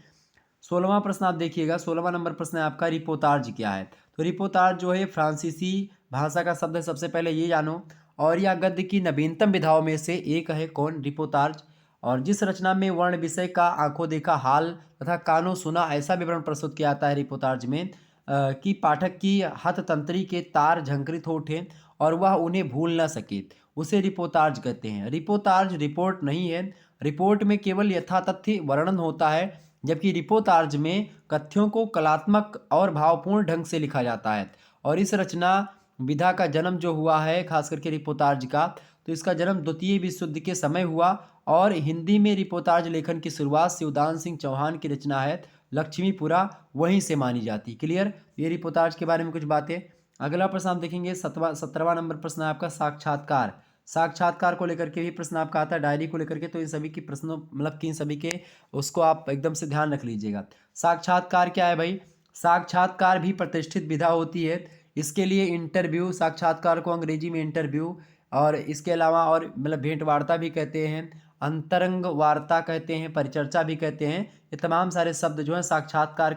16वां प्रश्न आप देखिएगा। 16वां नंबर प्रश्न है आपका, रिपोर्टाज क्या है। तो रिपोर्टाज जो है फ्रांसीसी भाषा का शब्द है, सबसे पहले ये जानो। और यह गद्य की नवीनतम विधाओं में से एक है, कौन, रिपोर्टाज। और जिस रचना में वर्ण विषय का आंखों देखा हाल तथा कानों सुना ऐसा विवरण प्रस्तुत किया जाता है रिपोर्टाज में कि पाठक की हथतंत्री के तार झंकृत हो उठे और वह उन्हें भूल न सके, उसे रिपोर्टाज कहते हैं। रिपोर्टाज रिपोर्ट नहीं है। रिपोर्ट में केवल यथातथ्य वर्णन होता है, जबकि रिपोर्टाज में कथ्यों को कलात्मक और भावपूर्ण ढंग से लिखा जाता है। और इस रचना विधा का जन्म जो हुआ है खास करके रिपोर्टाज का, तो इसका जन्म द्वितीय विश्व युद्ध के समय हुआ। और हिंदी में रिपोर्टाज लेखन की शुरुआत शिवदान सिंह चौहान की रचना है लक्ष्मीपुरा, वहीं से मानी जाती। क्लियर, ये रिपोर्टाज के बारे में कुछ बातें। अगला प्रश्न आप देखेंगे 17वां नंबर प्रश्न है आपका, साक्षात्कार। साक्षात्कार को लेकर के भी प्रश्न आपका आता है, डायरी को लेकर के। तो इन सभी की प्रश्नों मतलब कि इन सभी के उसको आप एकदम से ध्यान रख लीजिएगा। साक्षात्कार क्या है भाई, साक्षात्कार भी प्रतिष्ठित विधा होती है। इसके लिए इंटरव्यू, साक्षात्कार को अंग्रेजी में इंटरव्यू, और इसके अलावा और मतलब भेंट वार्ता भी कहते हैं, अंतरंग वार्ता कहते हैं, परिचर्चा भी कहते हैं। ये तमाम सारे शब्द जो हैं साक्षात्कार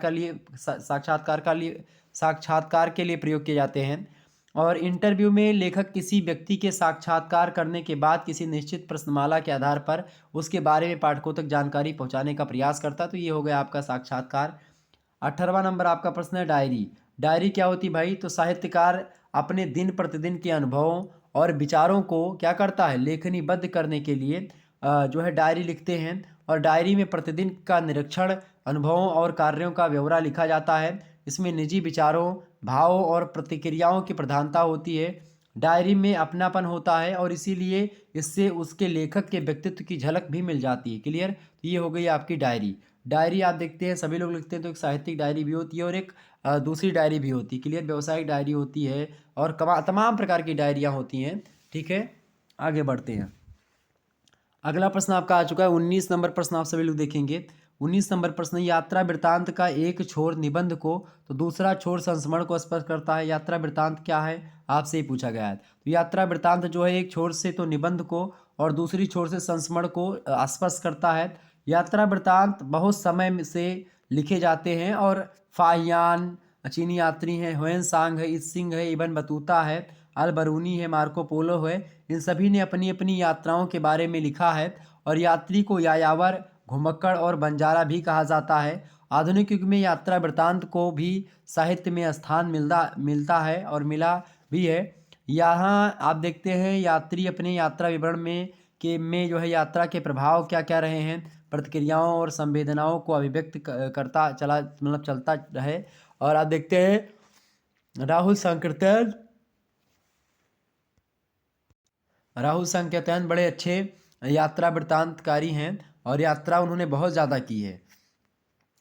के लिए प्रयोग किए जाते हैं। और इंटरव्यू में लेखक किसी व्यक्ति के साक्षात्कार करने के बाद किसी निश्चित प्रश्नमाला के आधार पर उसके बारे में पाठकों तक जानकारी पहुंचाने का प्रयास करता है। तो ये हो गया आपका साक्षात्कार। 18वां नंबर आपका प्रश्न है, डायरी। डायरी क्या होती है भाई? तो साहित्यकार अपने दिन प्रतिदिन के अनुभवों और विचारों को क्या करता है, लेखनीबद्ध करने के लिए जो है डायरी लिखते हैं। और डायरी में प्रतिदिन का निरीक्षण, अनुभवों और कार्यों का ब्यौरा लिखा जाता है। इसमें निजी विचारों, भावों और प्रतिक्रियाओं की प्रधानता होती है। डायरी में अपनापन होता है और इसीलिए इससे उसके लेखक के व्यक्तित्व की झलक भी मिल जाती है। क्लियर? तो ये हो गई आपकी डायरी। डायरी आप देखते हैं सभी लोग लिखते हैं, तो एक साहित्यिक डायरी भी होती है और एक दूसरी डायरी भी होती है। क्लियर? व्यावसायिक डायरी होती है और तमाम प्रकार की डायरियाँ होती हैं। ठीक है, आगे बढ़ते हैं। अगला प्रश्न आपका आ चुका है 19 नंबर प्रश्न, आप सभी लोग देखेंगे। 19 नंबर प्रश्न, यात्रा वृत्तांत का एक छोर निबंध को तो दूसरा छोर संस्मरण को स्पर्श करता है। यात्रा वृत्तांत क्या है, आपसे ही पूछा गया है। तो यात्रा वृत्तांत जो है एक छोर से तो निबंध को और दूसरी छोर से संस्मरण को स्पर्श करता है। यात्रा वृत्तांत बहुत समय से लिखे जाते हैं और फाहियान, चीनी यात्री हैं, ह्वेन-सांग है, इत्सिंग है, इब्न बतूता है, अल बरूनी है, मार्को पोलो है, इन सभी ने अपनी अपनी यात्राओं के बारे में लिखा है। और यात्री को यायावर, घुमक्कड़ और बंजारा भी कहा जाता है। आधुनिक युग में यात्रा वृत्तांत को भी साहित्य में स्थान मिलता है और मिला भी है। यहाँ आप देखते हैं यात्री अपने यात्रा विवरण में जो है यात्रा के प्रभाव क्या क्या रहे हैं, प्रतिक्रियाओं और संवेदनाओं को अभिव्यक्त करता चला, मतलब चलता रहे। और आप देखते हैं राहुल संकेतन बड़े अच्छे यात्रा वृत्तांतकारी हैं और यात्रा उन्होंने बहुत ज़्यादा की है।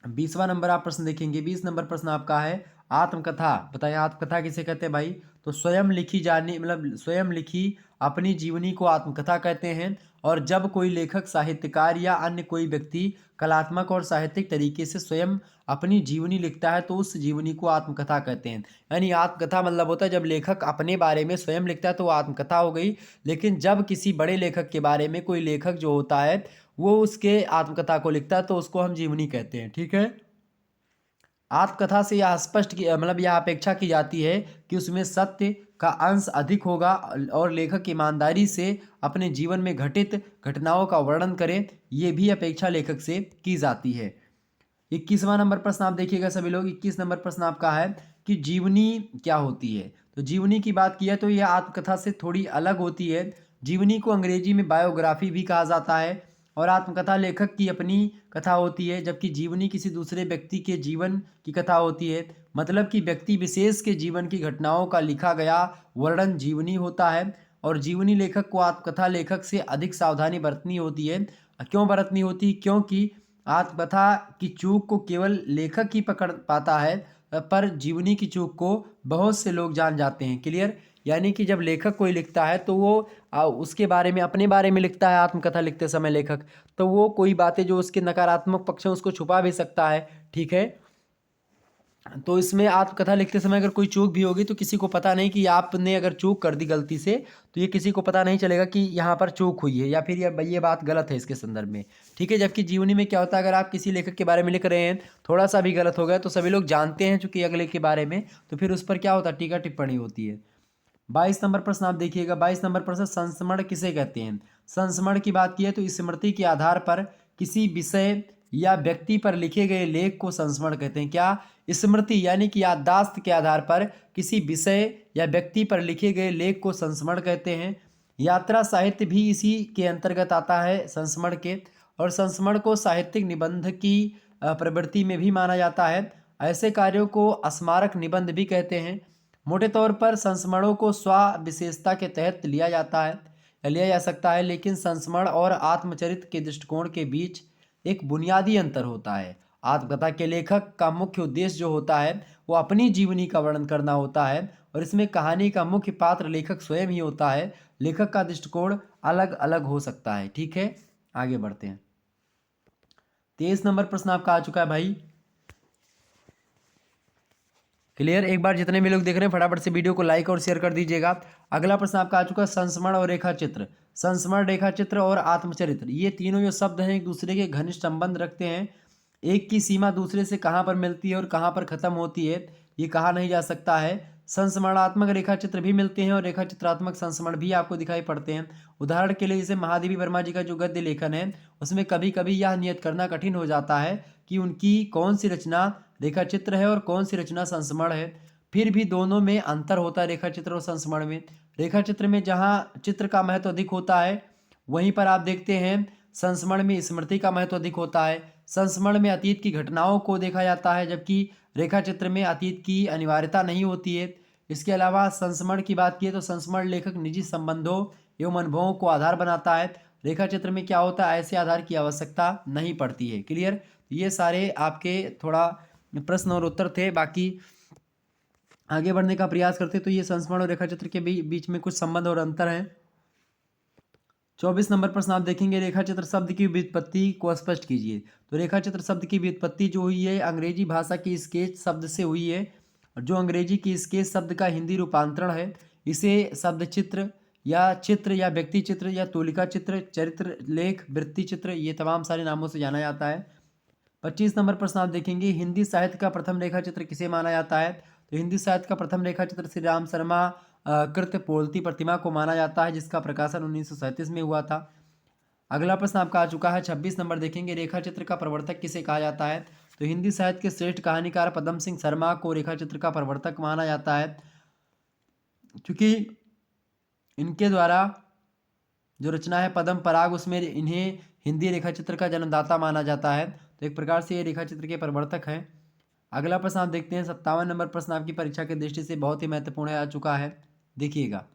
20वां नंबर आप प्रश्न देखेंगे। 20 नंबर प्रश्न आपका है आत्मकथा। बताइए आत्मकथा किसे कहते हैं भाई? तो स्वयं लिखी जाने, मतलब स्वयं लिखी अपनी जीवनी को आत्मकथा कहते हैं। और जब कोई लेखक, साहित्यकार या अन्य कोई व्यक्ति कलात्मक और साहित्यिक तरीके से स्वयं अपनी जीवनी लिखता है तो उस जीवनी को आत्मकथा कहते हैं। यानी आत्मकथा मतलब होता है जब लेखक अपने बारे में स्वयं लिखता है तो वो आत्मकथा हो गई। लेकिन जब किसी बड़े लेखक के बारे में कोई लेखक जो होता है वो उसके आत्मकथा को लिखता है तो उसको हम जीवनी कहते हैं। ठीक है, आत्मकथा से यह स्पष्ट की, मतलब यह अपेक्षा की जाती है कि उसमें सत्य का अंश अधिक होगा और लेखक ईमानदारी से अपने जीवन में घटित घटनाओं का वर्णन करे, ये भी अपेक्षा लेखक से की जाती है। 21वां नंबर प्रश्न आप देखिएगा सभी लोग। 21 नंबर प्रश्न आपका है कि जीवनी क्या होती है? तो जीवनी की बात की है तो यह आत्मकथा से थोड़ी अलग होती है। जीवनी को अंग्रेजी में बायोग्राफी भी कहा जाता है और आत्मकथा लेखक की अपनी कथा होती है, जबकि जीवनी किसी दूसरे व्यक्ति के जीवन की कथा होती है। मतलब कि व्यक्ति विशेष के जीवन की घटनाओं का लिखा गया वर्णन जीवनी होता है। और जीवनी लेखक को आत्मकथा लेखक से अधिक सावधानी बरतनी होती है। क्यों बरतनी होती है? क्योंकि आत्मकथा की चूक को केवल लेखक ही पकड़ पाता है, पर जीवनी की चूक को बहुत से लोग जान जाते हैं। क्लियर? यानी कि जब लेखक कोई लिखता है तो वो उसके बारे में, अपने बारे में लिखता है आत्मकथा लिखते समय लेखक, तो वो कोई बातें जो उसके नकारात्मक पक्ष हैं उसको छुपा भी सकता है। ठीक है, तो इसमें आत्मकथा लिखते समय अगर कोई चूक भी होगी तो किसी को पता नहीं कि आपने अगर चूक कर दी गलती से, तो ये किसी को पता नहीं चलेगा कि यहाँ पर चूक हुई है या फिर ये बात गलत है इसके संदर्भ में। ठीक है, जबकि जीवनी में क्या होता है, अगर आप किसी लेखक के बारे में लिख रहे हैं, थोड़ा सा भी गलत हो गया तो सभी लोग जानते हैं चूंकि अगले के बारे में, तो फिर उस पर क्या होता है, टीका टिप्पणी होती है। 22 नंबर प्रश्न आप देखिएगा। 22 नंबर प्रश्न, संस्मरण किसे कहते हैं? संस्मरण की बात की है तो स्मृति के आधार पर किसी विषय या व्यक्ति पर लिखे गए लेख को संस्मरण कहते हैं। क्या? स्मृति यानी कि याददाश्त के आधार पर किसी विषय या व्यक्ति पर लिखे गए लेख को संस्मरण कहते हैं। यात्रा साहित्य भी इसी के अंतर्गत आता है, संस्मरण के। और संस्मरण को साहित्यिक निबंध की प्रवृत्ति में भी माना जाता है। ऐसे कार्यों को स्मारक निबंध भी कहते हैं। मोटे तौर पर संस्मरणों को स्व विशेषता के तहत लिया जाता है या लिया जा सकता है, लेकिन संस्मरण और आत्मचरित्र के दृष्टिकोण के बीच एक बुनियादी अंतर होता है। आत्मकथा के लेखक का मुख्य उद्देश्य जो होता है वो अपनी जीवनी का वर्णन करना होता है और इसमें कहानी का मुख्य पात्र लेखक स्वयं ही होता है। लेखक का दृष्टिकोण अलग अलग हो सकता है। ठीक है, आगे बढ़ते हैं। 23 नंबर प्रश्न आपका आ चुका है भाई। क्लियर? एक बार जितने भी लोग देख रहे हैं फटाफट से वीडियो को लाइक और शेयर कर दीजिएगा। अगला प्रश्न आपका आ चुका है, संस्मरण और रेखाचित्र। संस्मरण, रेखाचित्र और आत्मचरित्र, ये तीनों जो शब्द हैं एक दूसरे के घनिष्ठ संबंध रखते हैं। एक की सीमा दूसरे से कहाँ पर मिलती है और कहाँ पर खत्म होती है ये कहा नहीं जा सकता है। संस्मरणात्मक रेखाचित्र भी मिलते हैं और रेखाचित्रात्मक संस्मरण भी आपको दिखाई पड़ते हैं। उदाहरण के लिए जैसे महादेवी वर्मा जी का जो गद्य लेखन है उसमें कभी कभी यह नियत करना कठिन हो जाता है कि उनकी कौन सी रचना रेखा चित्र है और कौन सी रचना संस्मरण है। फिर भी दोनों में अंतर होता है रेखा चित्र और संस्मरण में। रेखा चित्र में जहाँ चित्र का महत्व अधिक होता है, वहीं पर आप देखते हैं संस्मरण में स्मृति का महत्व अधिक होता है। संस्मरण में अतीत की घटनाओं को देखा जाता है, जबकि रेखा चित्र में अतीत की अनिवार्यता नहीं होती है। इसके अलावा संस्मरण की बात की तो संस्मरण लेखक निजी संबंधों एवं अनुभवों को आधार बनाता है। रेखा चित्र में क्या होता है, ऐसे आधार की आवश्यकता नहीं पड़ती है। क्लियर। ये सारे आपके थोड़ा प्रश्न और उत्तर थे। बाकी आगे बढ़ने का प्रयास करते तो ये संस्मरण और रेखा चित्र के बीच में कुछ संबंध और अंतर है। 24 नंबर प्रश्न आप देखेंगे, रेखा चित्र शब्द की व्युत्पत्ति को स्पष्ट कीजिए। तो रेखा चित्र शब्द की व्युत्पत्ति जो हुई है अंग्रेजी भाषा की स्केच शब्द से हुई है, और जो अंग्रेजी की स्केच शब्द का हिंदी रूपांतरण है। इसे शब्द चित्र या व्यक्ति चित्र या तूलिका चित्र, चरित्र लेख, वृत्ति चित्र, ये तमाम सारे नामों से जाना जाता है। 25 नंबर प्रश्न आप देखेंगे, हिंदी साहित्य का प्रथम रेखा चित्र किसे माना जाता है। तो हिंदी साहित्य का प्रथम रेखा चित्र श्री राम शर्मा कृत पोलती प्रतिमा को माना जाता है, जिसका प्रकाशन 1937 में हुआ था। अगला प्रश्न आपका आ चुका है 26 नंबर देखेंगे, रेखा चित्र का प्रवर्तक किसे कहा जाता है। तो हिंदी साहित्य के श्रेष्ठ कहानीकार पद्म सिंह शर्मा को रेखा चित्र का प्रवर्तक माना जाता है, क्योंकि इनके द्वारा जो रचना है पद्म पराग, उसमें इन्हें हिंदी रेखा चित्र का जन्मदाता माना जाता है। तो एक प्रकार से ये रेखा चित्र के प्रवर्तक हैं। अगला प्रश्न आप देखते हैं 57 नंबर प्रश्न आपकी परीक्षा की दृष्टि से बहुत ही महत्वपूर्ण आ चुका है। देखिएगा,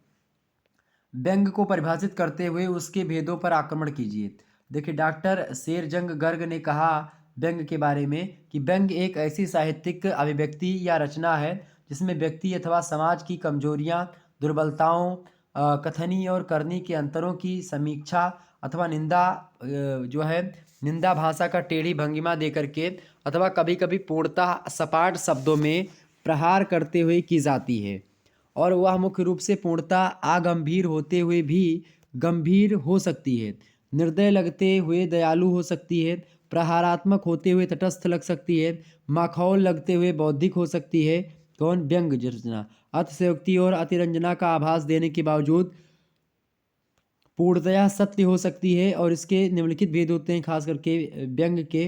व्यंग को परिभाषित करते हुए उसके भेदों पर आक्रमण कीजिए। देखिए, डॉक्टर शेरजंग गर्ग ने कहा व्यंग के बारे में कि व्यंग एक ऐसी साहित्यिक अभिव्यक्ति या रचना है जिसमें व्यक्ति अथवा समाज की कमजोरियां, दुर्बलताओं, कथनी और करनी के अंतरों की समीक्षा अथवा निंदा जो है निंदा भाषा का टेढ़ी भंगिमा दे करके अथवा कभी कभी पूर्णतः सपाट शब्दों में प्रहार करते हुए की जाती है, और वह मुख्य रूप से पूर्णतः अगंभीर होते हुए भी गंभीर हो सकती है, निर्दय लगते हुए दयालु हो सकती है, प्रहारात्मक होते हुए तटस्थ लग सकती है, माखौल लगते हुए बौद्धिक हो सकती है। कौन? व्यंग रचना। अतिशयोक्ति और अतिरंजना का आभास देने के बावजूद पूर्णतया सत्य हो सकती है, और इसके निम्नलिखित भेद होते हैं खास करके व्यंग के।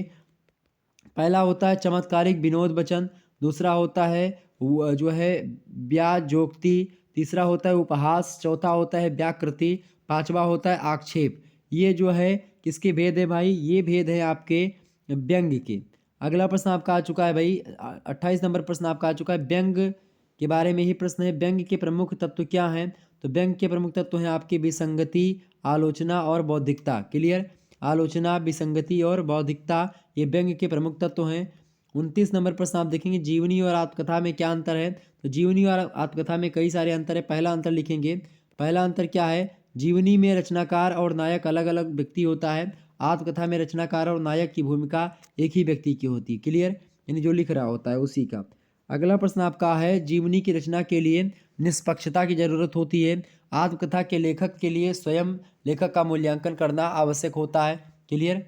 पहला होता है चमत्कारिक विनोद वचन, दूसरा होता है जो है व्याजोक्ति, तीसरा होता है उपहास, चौथा होता है व्याकृति, पांचवा होता है आक्षेप। ये जो है किसके भेद है भाई? ये भेद है आपके व्यंग के। अगला प्रश्न आपका आ चुका है भाई 28 नंबर प्रश्न आपका आ चुका है, व्यंग के बारे में ही प्रश्न है। व्यंग के प्रमुख तत्व क्या हैं? तो व्यंग के प्रमुख तत्व हैं आपकी विसंगति, आलोचना और बौद्धिकता। क्लियर। आलोचना, विसंगति और बौद्धिकता, ये व्यंग के प्रमुख तत्व हैं। 29 नंबर प्रश्न आप देखेंगे, जीवनी और आत्मकथा में क्या अंतर है। तो जीवनी और आत्मकथा में कई सारे अंतर है। पहला अंतर लिखेंगे, पहला अंतर क्या है? जीवनी में रचनाकार और नायक अलग अलग व्यक्ति होता है, आत्मकथा में रचनाकार और नायक की भूमिका एक ही व्यक्ति की होती है। क्लियर, यानी जो लिख रहा होता है उसी का। अगला प्रश्न आपका है, जीवनी की रचना के लिए निष्पक्षता की जरूरत होती है, आत्मकथा के लेखक के लिए स्वयं लेखक का मूल्यांकन करना आवश्यक होता है। क्लियर।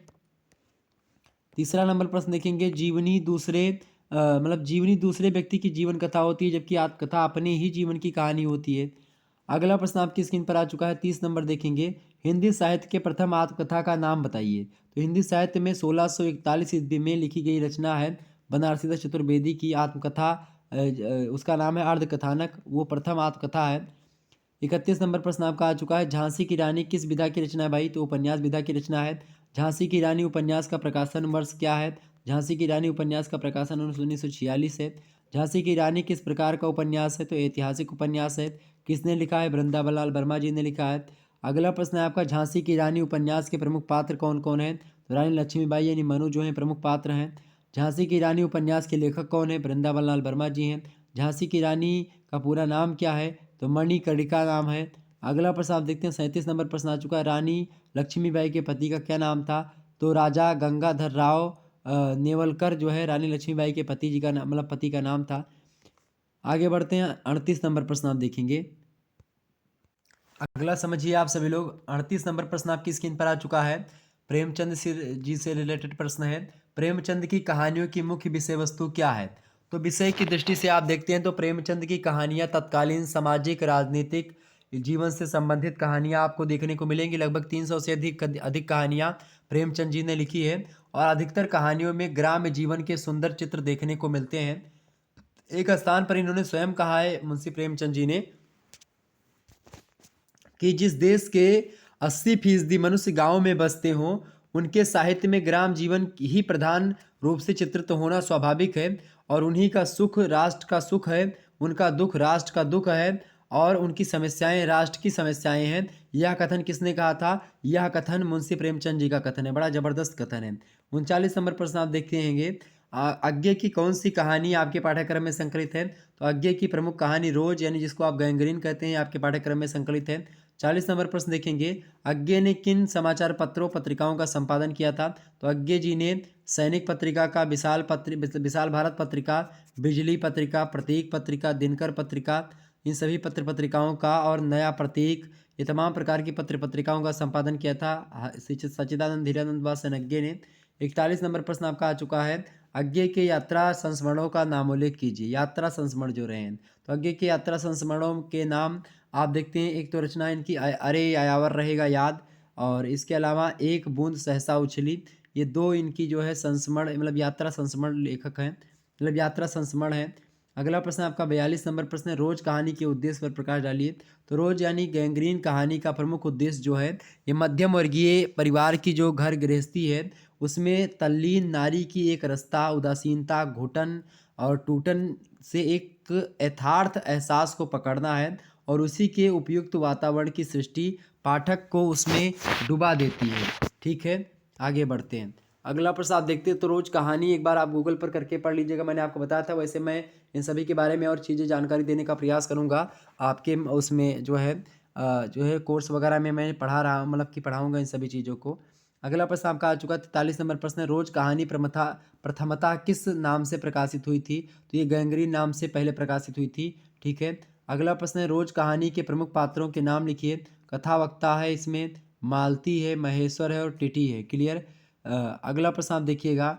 तीसरा नंबर प्रश्न देखेंगे, जीवनी दूसरे व्यक्ति की जीवन कथा होती है, जबकि आत्मकथा अपने ही जीवन की कहानी होती है। अगला प्रश्न आपकी स्क्रीन पर आ चुका है 30 नंबर देखेंगे, हिंदी साहित्य के प्रथम आत्मकथा का नाम बताइए। तो हिंदी साहित्य में 1641 ईस्वी में लिखी गई रचना है बनारसीदास चतुर्वेदी की आत्मकथा, उसका नाम है अर्धकथानक, वो प्रथम आत्मकथा है। 31 नंबर प्रश्न आपका आ चुका है, झांसी की रानी किस विधा की रचना है भाई? तो उपन्यास विधा की रचना है। झांसी की रानी उपन्यास का प्रकाशन वर्ष क्या है? झांसी की रानी उपन्यास का प्रकाशन 1946 है। झांसी की रानी किस प्रकार का उपन्यास है? तो ऐतिहासिक उपन्यास है। किसने लिखा है? वृंदावन वर्मा जी ने लिखा है। अगला प्रश्न है आपका, झांसी की रानी उपन्यास के प्रमुख पात्र कौन कौन हैं? तो रानी लक्ष्मीबाई यानी मनु जो है प्रमुख पात्र हैं। झांसी की रानी उपन्यास के लेखक कौन है? वृंदावन वर्मा जी हैं। झांसी की रानी का पूरा नाम क्या है? तो मणिकर्णिका नाम है। अगला प्रश्न आप देखते हैं 37 नंबर प्रश्न आ चुका है, रानी लक्ष्मीबाई के पति का क्या नाम था? तो राजा गंगाधर राव नेवलकर जो है रानी लक्ष्मीबाई के पति जी का नाम, मतलब पति का नाम था। आगे बढ़ते हैं 38 नंबर प्रश्न आप देखेंगे। अगला समझिए आप सभी लोग, 38 नंबर प्रश्न आपकी स्क्रीन पर आ चुका है, प्रेमचंद जी से रिलेटेड प्रश्न है। प्रेमचंद की कहानियों की मुख्य विषय वस्तु क्या है? तो विषय की दृष्टि से आप देखते हैं तो प्रेमचंद की कहानियां तत्कालीन सामाजिक राजनीतिक जीवन से संबंधित कहानियां आपको देखने को मिलेंगी। लगभग 300 से अधिक कहानियां प्रेमचंद जी ने लिखी है, और अधिकतर कहानियों में ग्राम्य जीवन के सुंदर चित्र देखने को मिलते हैं। एक स्थान पर इन्होंने स्वयं कहा है, मुंशी प्रेमचंद जी ने, कि जिस देश के 80% मनुष्य गांव में बसते हों, उनके साहित्य में ग्राम जीवन ही प्रधान रूप से चित्रित होना स्वाभाविक है, और उन्हीं का सुख राष्ट्र का सुख है, उनका दुख राष्ट्र का दुख है, और उनकी समस्याएं राष्ट्र की समस्याएं हैं। यह कथन किसने कहा था? यह कथन मुंशी प्रेमचंद जी का कथन है। बड़ा जबरदस्त कथन है। 39 नंबर प्रश्न आप देखते हैंगे, अज्ञे की कौन सी कहानी आपके पाठ्यक्रम में संकलित है? तो अज्ञे की प्रमुख कहानी रोज, यानी जिसको आप गैंग्रीन कहते हैं, आपके पाठ्यक्रम में संकलित है। 40 नंबर प्रश्न देखेंगे, अज्ञे ने किन समाचार पत्रों पत्रिकाओं का संपादन किया था? तो अज्ञे जी ने सैनिक पत्रिका का, विशाल भारत पत्रिका, बिजली पत्रिका, प्रतीक पत्रिका, दिनकर पत्रिका, इन सभी पत्र पत्रिकाओं का, और नया प्रतीक, ये तमाम प्रकार की पत्र पत्रिकाओं का संपादन किया था सच्चिदानंद धीरानंद व सेन अज्ञे ने। 41 नंबर प्रश्न आपका आ चुका है, अज्ञे के यात्रा संस्मरणों का नामोल्लेख कीजिए। यात्रा संस्मरण जो रहे हैं, तो अज्ञे के यात्रा संस्मरणों के नाम आप देखते हैं। एक तो रचना इनकी अरे आयावर रहेगा याद, और इसके अलावा एक बूंद सहसा उछली, ये दो इनकी जो है संस्मरण, मतलब यात्रा संस्मरण लेखक हैं, मतलब यात्रा संस्मरण है। अगला प्रश्न आपका 42 नंबर प्रश्न है, रोज कहानी के उद्देश्य पर प्रकाश डालिए। तो रोज यानी गैंग्रीन कहानी का प्रमुख उद्देश्य जो है, ये मध्यम वर्गीय परिवार की जो घर गृहस्थी है, उसमें तल्लीन नारी की एक रस्ता, उदासीनता, घुटन और टूटन से एक यथार्थ एहसास को पकड़ना है, और उसी के उपयुक्त वातावरण की सृष्टि पाठक को उसमें डुबा देती है। ठीक है, आगे बढ़ते हैं। अगला प्रश्न आप देखते हैं, तो रोज कहानी एक बार आप गूगल पर करके पढ़ लीजिएगा, मैंने आपको बताया था। वैसे मैं इन सभी के बारे में और चीज़ें जानकारी देने का प्रयास करूंगा आपके उसमें जो है कोर्स वगैरह में मैं पढ़ा रहा हूँ, मतलब कि पढ़ाऊँगा इन सभी चीज़ों को। अगला प्रश्न आपका आ चुका है 43 नंबर प्रश्न है, रोज कहानी प्रथमतः किस नाम से प्रकाशित हुई थी? तो ये गैंग्रीन नाम से पहले प्रकाशित हुई थी। ठीक है, अगला प्रश्न है, रोज कहानी के प्रमुख पात्रों के नाम लिखिए। कथावक्ता है इसमें मालती है, महेश्वर है और टिटी है। क्लियर। अगला प्रश्न आप देखिएगा,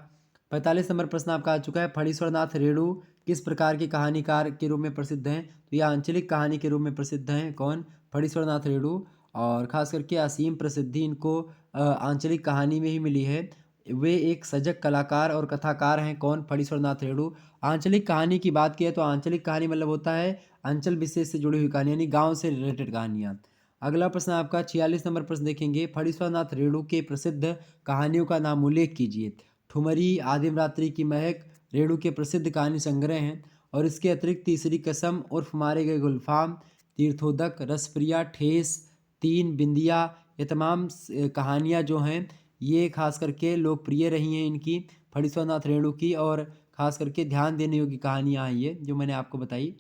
45 नंबर प्रश्न आपका आ चुका है, फणीश्वर नाथ रेणु किस प्रकार की कहानीकार के रूप में प्रसिद्ध हैं? तो ये आंचलिक कहानी के रूप में प्रसिद्ध हैं। कौन? फणीश्वर नाथ रेणु। और खास करके असीम प्रसिद्धि इनको आंचलिक कहानी में ही मिली है। वे एक सजग कलाकार और कथाकार हैं। कौन? फणीश्वर नाथ रेणु। आंचलिक कहानी की बात की है तो आंचलिक कहानी मतलब होता है अंचल विशेष से जुड़ी हुई कहानी, यानी गांव से रिलेटेड कहानियाँ। अगला प्रश्न आपका 46 नंबर प्रश्न देखेंगे, फणीश्वर नाथ रेणु के प्रसिद्ध कहानियों का नाम उल्लेख कीजिए। ठुमरी, आदिम रात्रि की महक रेणु के प्रसिद्ध कहानी संग्रह हैं, और इसके अतिरिक्त तीसरी कसम उर्फ मारे गए गुलफाम, तीर्थोदक, रसप्रिया, ठेस, तीन बिंदिया, ये तमाम कहानियाँ जो हैं ये खास करके लोकप्रिय रही हैं इनकी, फणीश्वर नाथ रेणु की, और खास करके ध्यान देने योग्य कहानियाँ हैं ये जो मैंने आपको बताई।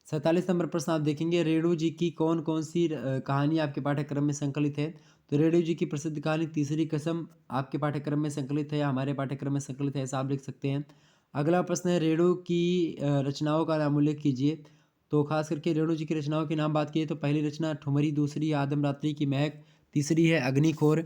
47 नंबर प्रश्न आप देखेंगे, रेणु जी की कौन कौन सी कहानी आपके पाठ्यक्रम में संकलित है? तो रेणु जी की प्रसिद्ध कहानी तीसरी कसम आपके पाठ्यक्रम में संकलित है या हमारे पाठ्यक्रम में संकलित है, ऐसा आप लिख सकते हैं। अगला प्रश्न है, रेणु की रचनाओं का नाम उल्लेख कीजिए। तो खास करके रेणु जी की रचनाओं की नाम बात की तो पहली रचना ठुमरी, दूसरी आदम रात्रि की महक, तीसरी है अग्निखोर,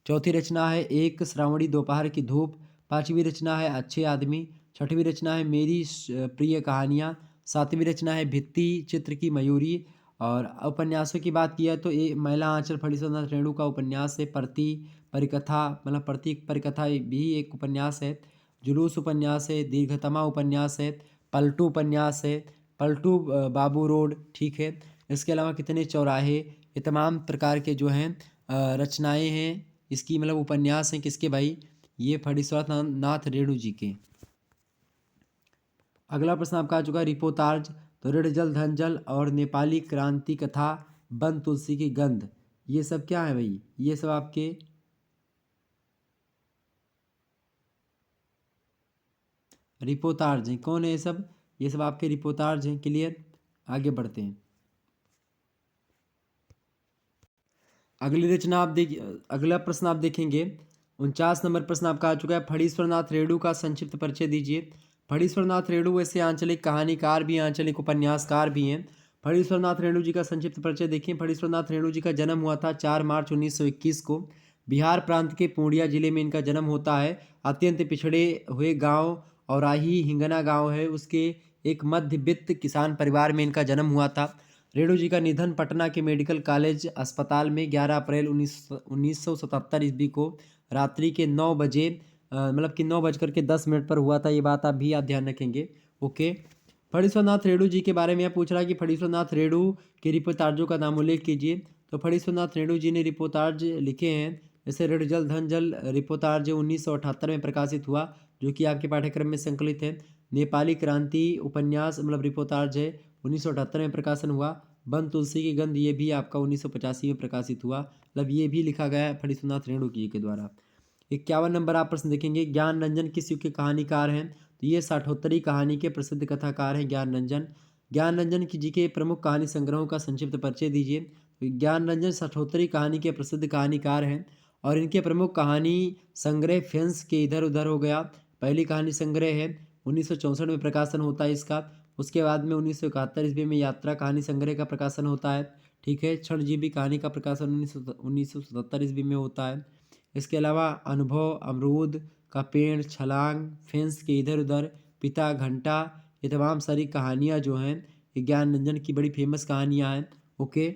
चौथी रचना है एक श्रावणी दोपहर की धूप, पांचवी रचना है अच्छे आदमी, छठवीं रचना है मेरी प्रिय कहानियाँ, सातवीं रचना है भित्ति चित्र की मयूरी। और उपन्यासों की बात किया तो ये महिला आंचल फणीश्वर नाथ रेणु का उपन्यास है प्रति परिकथा, मतलब प्रति परिकथा भी एक उपन्यास है। जुलूस उपन्यास है, दीर्घतमा उपन्यास है, पलटू उपन्यास है, पलटू बाबू रोड। ठीक है, इसके अलावा कितने चौराहे, ये तमाम प्रकार के जो हैं रचनाएं हैं इसकी, मतलब उपन्यास हैं किसके भाई? ये फणीश्वर नाथ रेणु जी के। अगला प्रश्न आपका आ चुका है, रिपोर्ताज, तो ऋण जल धन जल और नेपाली क्रांति कथा, बन तुलसी की गंध, ये सब क्या है भाई? ये सब आपके रिपोर्ताज हैं। कौन है ये सब? ये सब आपके रिपोर्ताज हैं। क्लियर, आगे बढ़ते हैं। अगली रचना आप अगला प्रश्न आप देखेंगे, 49 नंबर प्रश्न आपका आ चुका है, फणीश्वर नाथ रेणु का संक्षिप्त परिचय दीजिए। फणीश्वर नाथ रेणु वैसे आंचलिक कहानीकार भी हैं, आंचलिक उपन्यासकार भी हैं। फणीश्वर नाथ रेणु जी का संक्षिप्त परिचय देखिए। फणीश्वर नाथ रेणु जी का जन्म हुआ था 4 मार्च 1921 को। बिहार प्रांत के पूर्णिया जिले में इनका जन्म होता है। अत्यंत पिछड़े हुए गांव औराही हिंगना गांव है उसके एक मध्यवित्त किसान परिवार में इनका जन्म हुआ था। रेणु जी का निधन पटना के मेडिकल कॉलेज अस्पताल में 11 अप्रैल 1977 ईस्वी को रात्रि के 9 बजे मतलब कि 9:10 पर हुआ था। ये बात आप ध्यान रखेंगे। ओके। फणीश्वरनाथ रेणु जी के बारे में यह पूछ रहा है कि फणीश्वरनाथ रेणु के रिपोर्टार्जों का नाम उल्लेख कीजिए। तो फणीश्वरनाथ रेणु जी ने रिपोर्टार्ज लिखे हैं, जैसे ऋण जल धन जल रिपोर्टार्ज 1978 में प्रकाशित हुआ, जो कि आपके पाठ्यक्रम में संकलित है। नेपाली क्रांति उपन्यास मतलब रिपोर्टार्ज है, 1978 में प्रकाशन हुआ। वन तुलसी की गंध, ये भी आपका 1985 में प्रकाशित हुआ। मतलब ये भी लिखा गया है फणीश्वरनाथ रेणु जी के द्वारा। 51 नंबर आप प्रश्न देखेंगे, ज्ञान रंजन किस युग के कहानीकार हैं? तो ये साठोत्तरी कहानी के प्रसिद्ध कथाकार हैं ज्ञान रंजन। ज्ञान रंजन की जी के प्रमुख कहानी संग्रहों का संक्षिप्त परिचय दीजिए। तो ज्ञान रंजन साठोत्तरी कहानी के प्रसिद्ध कहानीकार हैं और इनके प्रमुख कहानी संग्रह फेंस के इधर उधर हो गया, पहली कहानी संग्रह है, 1964 में प्रकाशन होता है इसका। उसके बाद में 1971 ईस्वी में यात्रा कहानी संग्रह का प्रकाशन होता है। ठीक है। क्षणजीवी कहानी का प्रकाशन 1977 ईस्वी में होता है। इसके अलावा अनुभव, अमरूद का पेड़, छलांग, फेंस के इधर उधर, पिता, घंटा, ये तमाम सारी कहानियाँ जो हैं ये ज्ञान रंजन की बड़ी फेमस कहानियाँ हैं। ओके।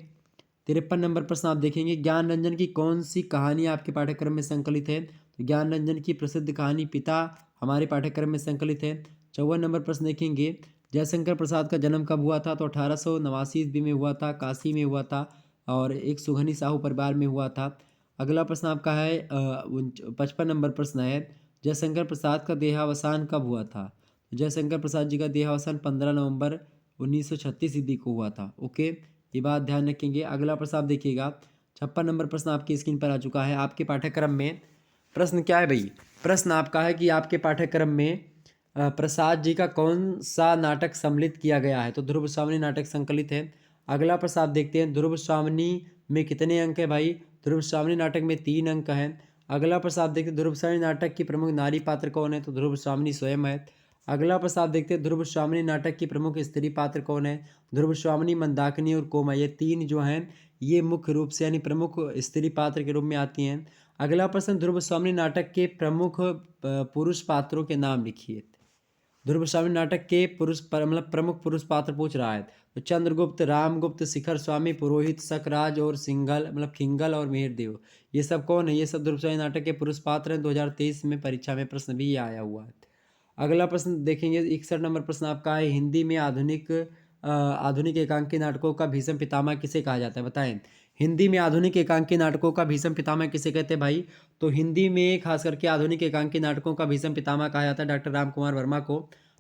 53 नंबर प्रश्न आप देखेंगे, ज्ञान रंजन की कौन सी कहानी आपके पाठ्यक्रम में संकलित है? तो ज्ञान रंजन की प्रसिद्ध कहानी पिता हमारे पाठ्यक्रम में संकलित है। 54 नंबर प्रश्न देखेंगे, जयशंकर प्रसाद का जन्म कब हुआ था? तो 1889 ईस्वी में हुआ था, काशी में हुआ था और एक सुघनी साहू परिवार में हुआ था। अगला प्रश्न आपका है 55 नंबर प्रश्न है, जयशंकर प्रसाद का देहावसान कब हुआ था? जयशंकर प्रसाद जी का देहावसान 15 नवंबर 1936 ईस्वी को हुआ था। ओके, ये बात ध्यान रखेंगे। अगला प्रश्न आप देखिएगा, 56 नंबर प्रश्न आपकी स्क्रीन पर आ चुका है। आपके पाठ्यक्रम में प्रश्न क्या है भाई? प्रश्न आपका है कि आपके पाठ्यक्रम में प्रसाद जी का कौन सा नाटक सम्मिलित किया गया है? तो ध्रुव स्वामिनी नाटक संकलित है। अगला प्रश्न आप देखते हैं, ध्रुव स्वामिनी में कितने अंक है भाई? ध्रुव स्वामिनी नाटक में 3 अंक हैं। अगला प्रश्न आप देखते हैं, ध्रुव स्वामिनी नाटक की प्रमुख नारी पात्र कौन है? तो ध्रुव स्वामिनी स्वयं है। अगला प्रश्न आप देखते हैं, ध्रुव स्वामिनी नाटक की प्रमुख स्त्री पात्र कौन है? ध्रुव स्वामिनी, मंदाकिनी और कोमा, ये 3 जो हैं ये मुख्य रूप से यानी प्रमुख स्त्री पात्र के रूप में आती हैं। अगला प्रश्न, ध्रुव स्वामिनी नाटक के प्रमुख पुरुष पात्रों के नाम लिखिए। ध्रुव स्वामी नाटक के मतलब प्रमुख पुरुष पात्र पूछ रहा है। तो चंद्रगुप्त, रामगुप्त, शिखर स्वामी, पुरोहित, सकराज और सिंगल मतलब खिंगल और मिहिरदेव, ये सब कौन है? ये सब ध्रुव स्वामी नाटक के पुरुष पात्र हैं। 2023 में परीक्षा में प्रश्न भी ये आया हुआ है। अगला प्रश्न देखेंगे, 61 नंबर प्रश्न आपका है, हिंदी में आधुनिक एकांकी नाटकों का भीषम पितामह किसे कहा जाता है? बताएं। हिंदी में आधुनिक एकांकी नाटकों का भीषम पितामह किसे कहते हैं भाई? तो हिंदी में खास करके आधुनिक एकांकी नाटकों का भीषम पितामह कहा जाता है डॉक्टर राम कुमार वर्मा को।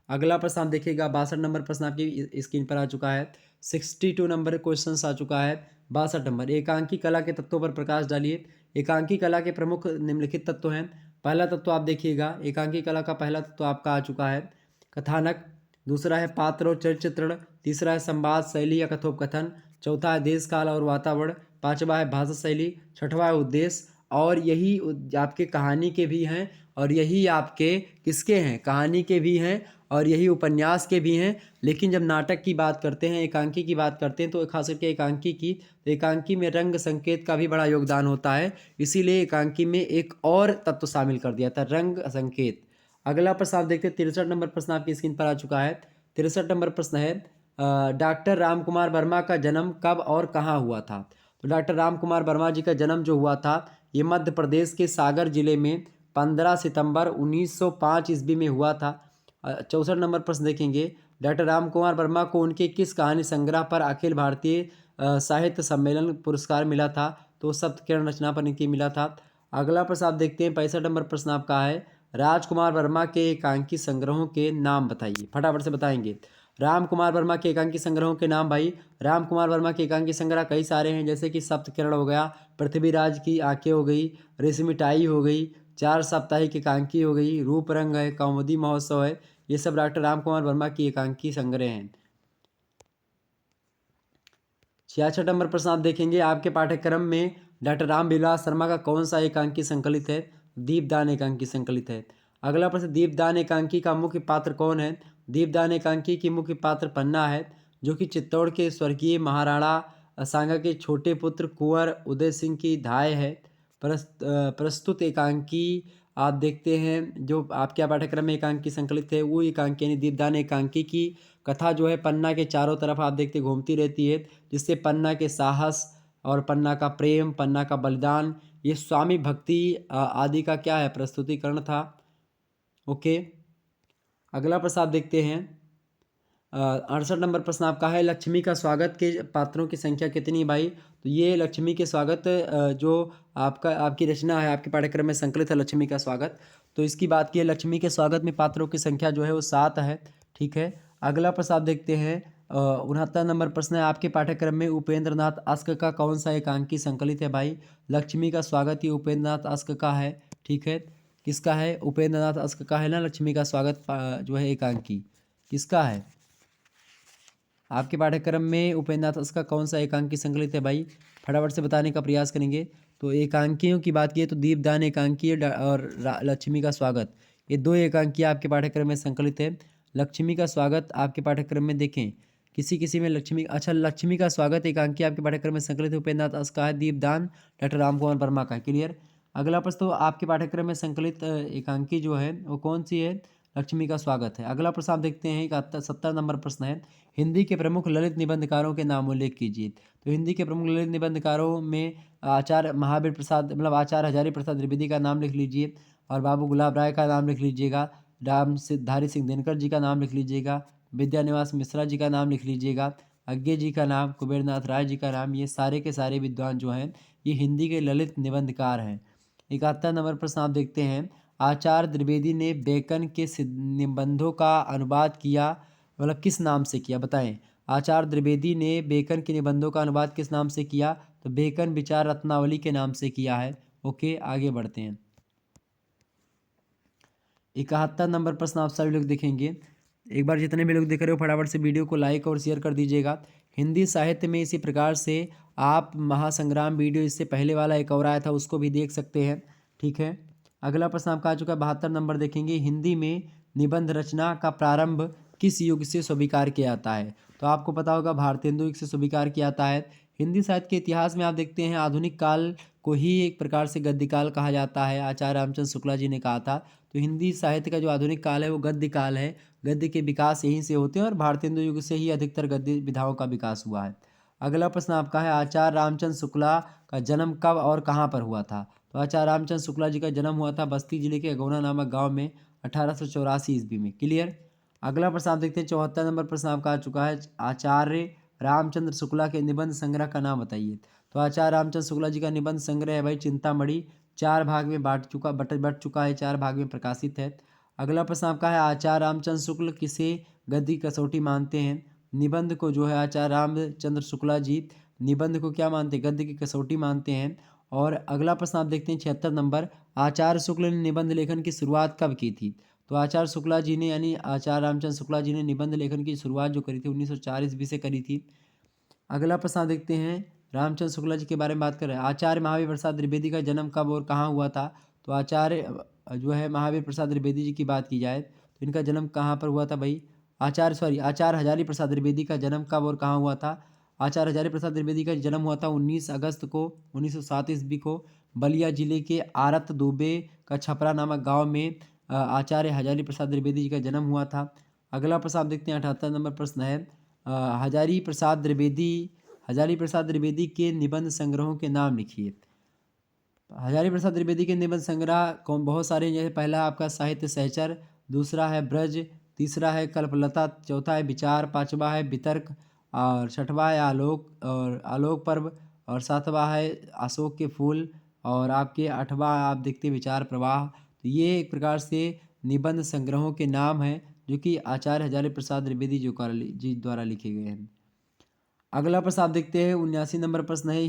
अगला प्रश्न आप देखिएगा, 62 नंबर प्रश्न आपकी स्क्रीन पर आ चुका है। 62 नंबर क्वेश्चन आ चुका है। 62 नंबर, एकांकी कला के तत्वों पर प्रकाश डालिए। एकांकी कला के प्रमुख निम्नलिखित तत्व हैं। पहला तत्व आप देखिएगा, एकांकी कला का पहला तत्व आपका आ चुका है कथानक। दूसरा है पात्र और चरित्र चित्रण। तीसरा है संवाद शैली या कथोपकथन। चौथा है देश काल और वातावरण। पांचवा है भाषा शैली। छठवा है उद्देश्य। और यही आपके कहानी के भी हैं और यही आपके किसके हैं? कहानी के भी हैं और यही उपन्यास के भी हैं। लेकिन जब नाटक की बात करते हैं, एकांकी की बात करते हैं, तो खास करके एकांकी की, तो एकांकी में रंग संकेत का भी बड़ा योगदान होता है। इसीलिए एकांकी में एक और तत्व शामिल कर दिया था, रंग संकेत। अगला प्रश्न आप देखते हैं, 63 नंबर प्रश्न आपकी स्क्रीन पर आ चुका है। 63 नंबर प्रश्न है, डॉक्टर राम कुमार वर्मा का जन्म कब और कहाँ हुआ था? तो डॉक्टर राम कुमार वर्मा जी का जन्म जो हुआ था ये मध्य प्रदेश के सागर जिले में 15 सितंबर 1905 ईस्वी में हुआ था। 64 नंबर प्रश्न देखेंगे, डॉक्टर राम कुमार वर्मा को उनके किस कहानी संग्रह पर अखिल भारतीय साहित्य सम्मेलन पुरस्कार मिला था? तो सप्त किरण रचना पर इनकी मिला था। अगला प्रश्न आप देखते हैं, 65 नंबर प्रश्न आपका है, राजकुमार वर्मा के एकांकी संग्रहों के नाम बताइए। फटाफट से बताएंगे। राम कुमार वर्मा के एकांकी संग्रहों के नाम भाई, राम कुमार वर्मा के एकांकी संग्रह कई सारे हैं, जैसे कि सप्त किरण हो गया, पृथ्वीराज की आंखें हो गई, रेशमिटाई हो गई, 4 साप्ताहिक एकांकी हो गई, रूप रंग है, कौमुदी महोत्सव है, ये सब डॉक्टर राम कुमार वर्मा की एकांकी संग्रह हैं। 66 नंबर प्रश्न आप देखेंगे, आपके पाठ्यक्रम में डॉक्टर रामविलास शर्मा का कौन सा एकांकी संकलित है? दीपदान एकांकी संकलित है। अगला प्रश्न, दीपदान एकांकी का मुख्य पात्र कौन है? दीपदान एकांकी की मुख्य पात्र पन्ना है, जो कि चित्तौड़ के स्वर्गीय महाराणा सांगा के छोटे पुत्र कुंवर उदय सिंह की धाय है। प्रस्तुत एकांकी आप देखते हैं, जो आपके पाठ्यक्रम में एकांकी संकलित है वो एकांकी यानी दीपदान एकांकी की कथा जो है पन्ना के चारों तरफ आप देखते घूमती रहती है, जिससे पन्ना के साहस और पन्ना का प्रेम, पन्ना का बलिदान, ये स्वामी भक्ति आदि का क्या है? प्रस्तुतिकरण था। ओके, अगला प्रश्न आप देखते हैं। 68 नंबर प्रश्न आपका है, लक्ष्मी का स्वागत के पात्रों की संख्या कितनी है भाई? तो ये लक्ष्मी के स्वागत जो आपकी रचना है, आपके पाठ्यक्रम में संकलित है लक्ष्मी का स्वागत। तो इसकी बात की है, लक्ष्मी के स्वागत में पात्रों की संख्या जो है वो 7 है। ठीक है, अगला प्रश्न आप देखते हैं। 69 नंबर प्रश्न है, आपके पाठ्यक्रम में उपेंद्र नाथ अश्क का कौन सा एकांकी संकलित है भाई? लक्ष्मी का स्वागत ये उपेंद्र नाथ अश्क का है। ठीक है, किसका है? उपेंद्र नाथ अश्क का है ना, लक्ष्मी का स्वागत जो है एकांकी किसका है? आपके पाठ्यक्रम में उपेंद्र नाथ का कौन सा एकांकी संकलित है भाई? फटाफट से बताने का प्रयास करेंगे। तो एकांकियों की बात की तो दीपदान एकांकी और लक्ष्मी का स्वागत, ये दो एकांकी आपके पाठ्यक्रम में संकलित है। लक्ष्मी का स्वागत आपके पाठ्यक्रम में देखें किसी किसी में लक्ष्मी, अच्छा लक्ष्मी का स्वागत एकांकी आपके पाठ्यक्रम में संकलित है उपेंद्र नाथ का है, दीपदान डॉक्टर राम कुमार वर्मा का है। क्लियर। अगला प्रश्न, तो आपके पाठ्यक्रम में संकलित एकांकी जो है वो कौन सी है? लक्ष्मी का स्वागत है। अगला प्रश्न आप देखते हैं, 70 नंबर प्रश्न है, हिंदी के प्रमुख ललित निबंधकारों के नाम उल्लेख कीजिए। तो हिंदी के प्रमुख ललित निबंधकारों में आचार्य महावीर प्रसाद मतलब आचार्य हजारी प्रसाद द्विवेदी का नाम लिख लीजिए, और बाबू गुलाब राय का नाम लिख लीजिएगा, राम सिद्धारी सिंह दिनकर जी का नाम लिख लीजिएगा, विद्यानिवास मिश्रा जी का नाम लिख लीजिएगा, अज्ञे जी का नाम, कुबेरनाथ राय जी का नाम। ये सारे के सारे विद्वान जो हैं ये हिंदी के ललित निबंधकार हैं। 71 नंबर प्रश्न आप देखते हैं, आचार्य द्विवेदी ने बेकन के निबंधों का अनुवाद किया, मतलब किस नाम से किया बताएं? आचार्य द्विवेदी ने बेकन के निबंधों का अनुवाद किस नाम से किया? तो बेकन विचार रत्नावली के नाम से किया है। ओके, आगे बढ़ते हैं। 71 नंबर प्रश्न आप सभी लोग देखेंगे, एक बार जितने भी लोग देख रहे हो फटाफट से वीडियो को लाइक और शेयर कर दीजिएगा। हिंदी साहित्य में इसी प्रकार से आप महासंग्राम वीडियो इससे पहले वाला एक और आया था उसको भी देख सकते हैं। ठीक है, अगला प्रश्न आपका आ चुका है 72 नंबर देखेंगे, हिंदी में निबंध रचना का प्रारंभ किस युग से स्वीकार किया जाता है? तो आपको पता होगा भारतेंदु युग से स्वीकार किया जाता है। हिंदी साहित्य के इतिहास में आप देखते हैं आधुनिक काल को ही एक प्रकार से गद्य काल कहा जाता है, आचार्य रामचंद्र शुक्ला जी ने कहा था। तो हिंदी साहित्य का जो आधुनिक काल है वो गद्य काल है, गद्य के विकास यहीं से होते हैं और भारतेंदु युग से ही अधिकतर गद्य विधाओं का विकास हुआ है। अगला प्रश्न आपका है, आचार्य रामचंद्र शुक्ला का जन्म कब और कहाँ पर हुआ था? तो आचार्य रामचंद्र शुक्ला जी का जन्म हुआ था बस्ती जिले के अगौना नामक गांव में 1884 ईस्वी में। क्लियर। अगला प्रश्न आप देखते हैं 74 नंबर प्रश्न आपका आ चुका है, आचार्य रामचंद्र शुक्ला के निबंध संग्रह का नाम बताइए। तो आचार्य रामचंद्र शुक्ला जी का निबंध संग्रह है भाई चिंतामणि, 4 भाग में बट चुका है, 4 भाग में प्रकाशित है। अगला प्रश्न आपका है, आचार्य रामचंद्र शुक्ल किसे गद्य कसौटी मानते हैं? निबंध को जो है आचार्य रामचंद्र शुक्ला जी निबंध को क्या मानते हैं? गद्य की कसौटी मानते हैं। और अगला प्रश्न आप देखते हैं 76 नंबर, आचार्य शुक्ल ने निबंध लेखन की शुरुआत कब की थी? तो आचार्य शुक्ला जी ने यानी आचार्य रामचंद्र शुक्ला जी ने निबंध लेखन की शुरुआत जो करी थी 1904 ईस्वी से करी थी। अगला प्रश्न आप देखते हैं, रामचंद्र शुक्ला जी के बारे में बात कर रहे हैं, आचार्य महावीर प्रसाद द्विवेदी का जन्म कब और कहाँ हुआ था? तो आचार्य जो है महावीर प्रसाद द्विवेदी जी की बात की जाए तो इनका जन्म कहाँ पर हुआ था भाई? आचार्य हजारी प्रसाद द्विवेदी का जन्म कब और कहाँ हुआ था? आचार्य हजारी प्रसाद द्विवेदी का जन्म हुआ था 19 अगस्त को 1907 ईस्वी को बलिया जिले के आरत दुबे का छपरा नामक गांव में आचार्य हजारी प्रसाद द्विवेदी जी का जन्म हुआ था। अगला प्रश्न आप देखते हैं 78 नंबर प्रश्न है, हजारी प्रसाद द्विवेदी के निबंध संग्रहों के नाम लिखिए। हजारी प्रसाद द्विवेदी के निबंध संग्रह कौन बहुत सारे, जैसे पहला आपका साहित्य सहचर, दूसरा है ब्रज, तीसरा है कल्पलता, चौथा है विचार, पांचवा है वितर्क, और छठवा है आलोक पर्व, और सातवां है अशोक के फूल, और आपके आठवां आप देखते हैं विचार प्रवाह। तो ये एक प्रकार से निबंध संग्रहों के नाम हैं जो कि आचार्य हजारी प्रसाद द्विवेदी जी द्वारा लिखे गए हैं। अगला प्रश्न आप देखते हैं 79 नंबर प्रश्न है,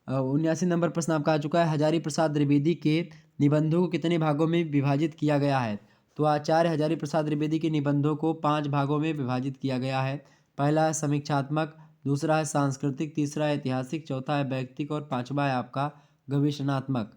79 नंबर प्रश्न आपका आ चुका है, हजारी प्रसाद द्विवेदी के निबंधों को कितने भागों में विभाजित किया गया है? तो आचार्य हजारी प्रसाद द्विवेदी के निबंधों को 5 भागों में विभाजित किया गया है। पहला है समीक्षात्मक, दूसरा है सांस्कृतिक, तीसरा है ऐतिहासिक, चौथा है वैयक्तिक और पांचवा है आपका गवेषणात्मक।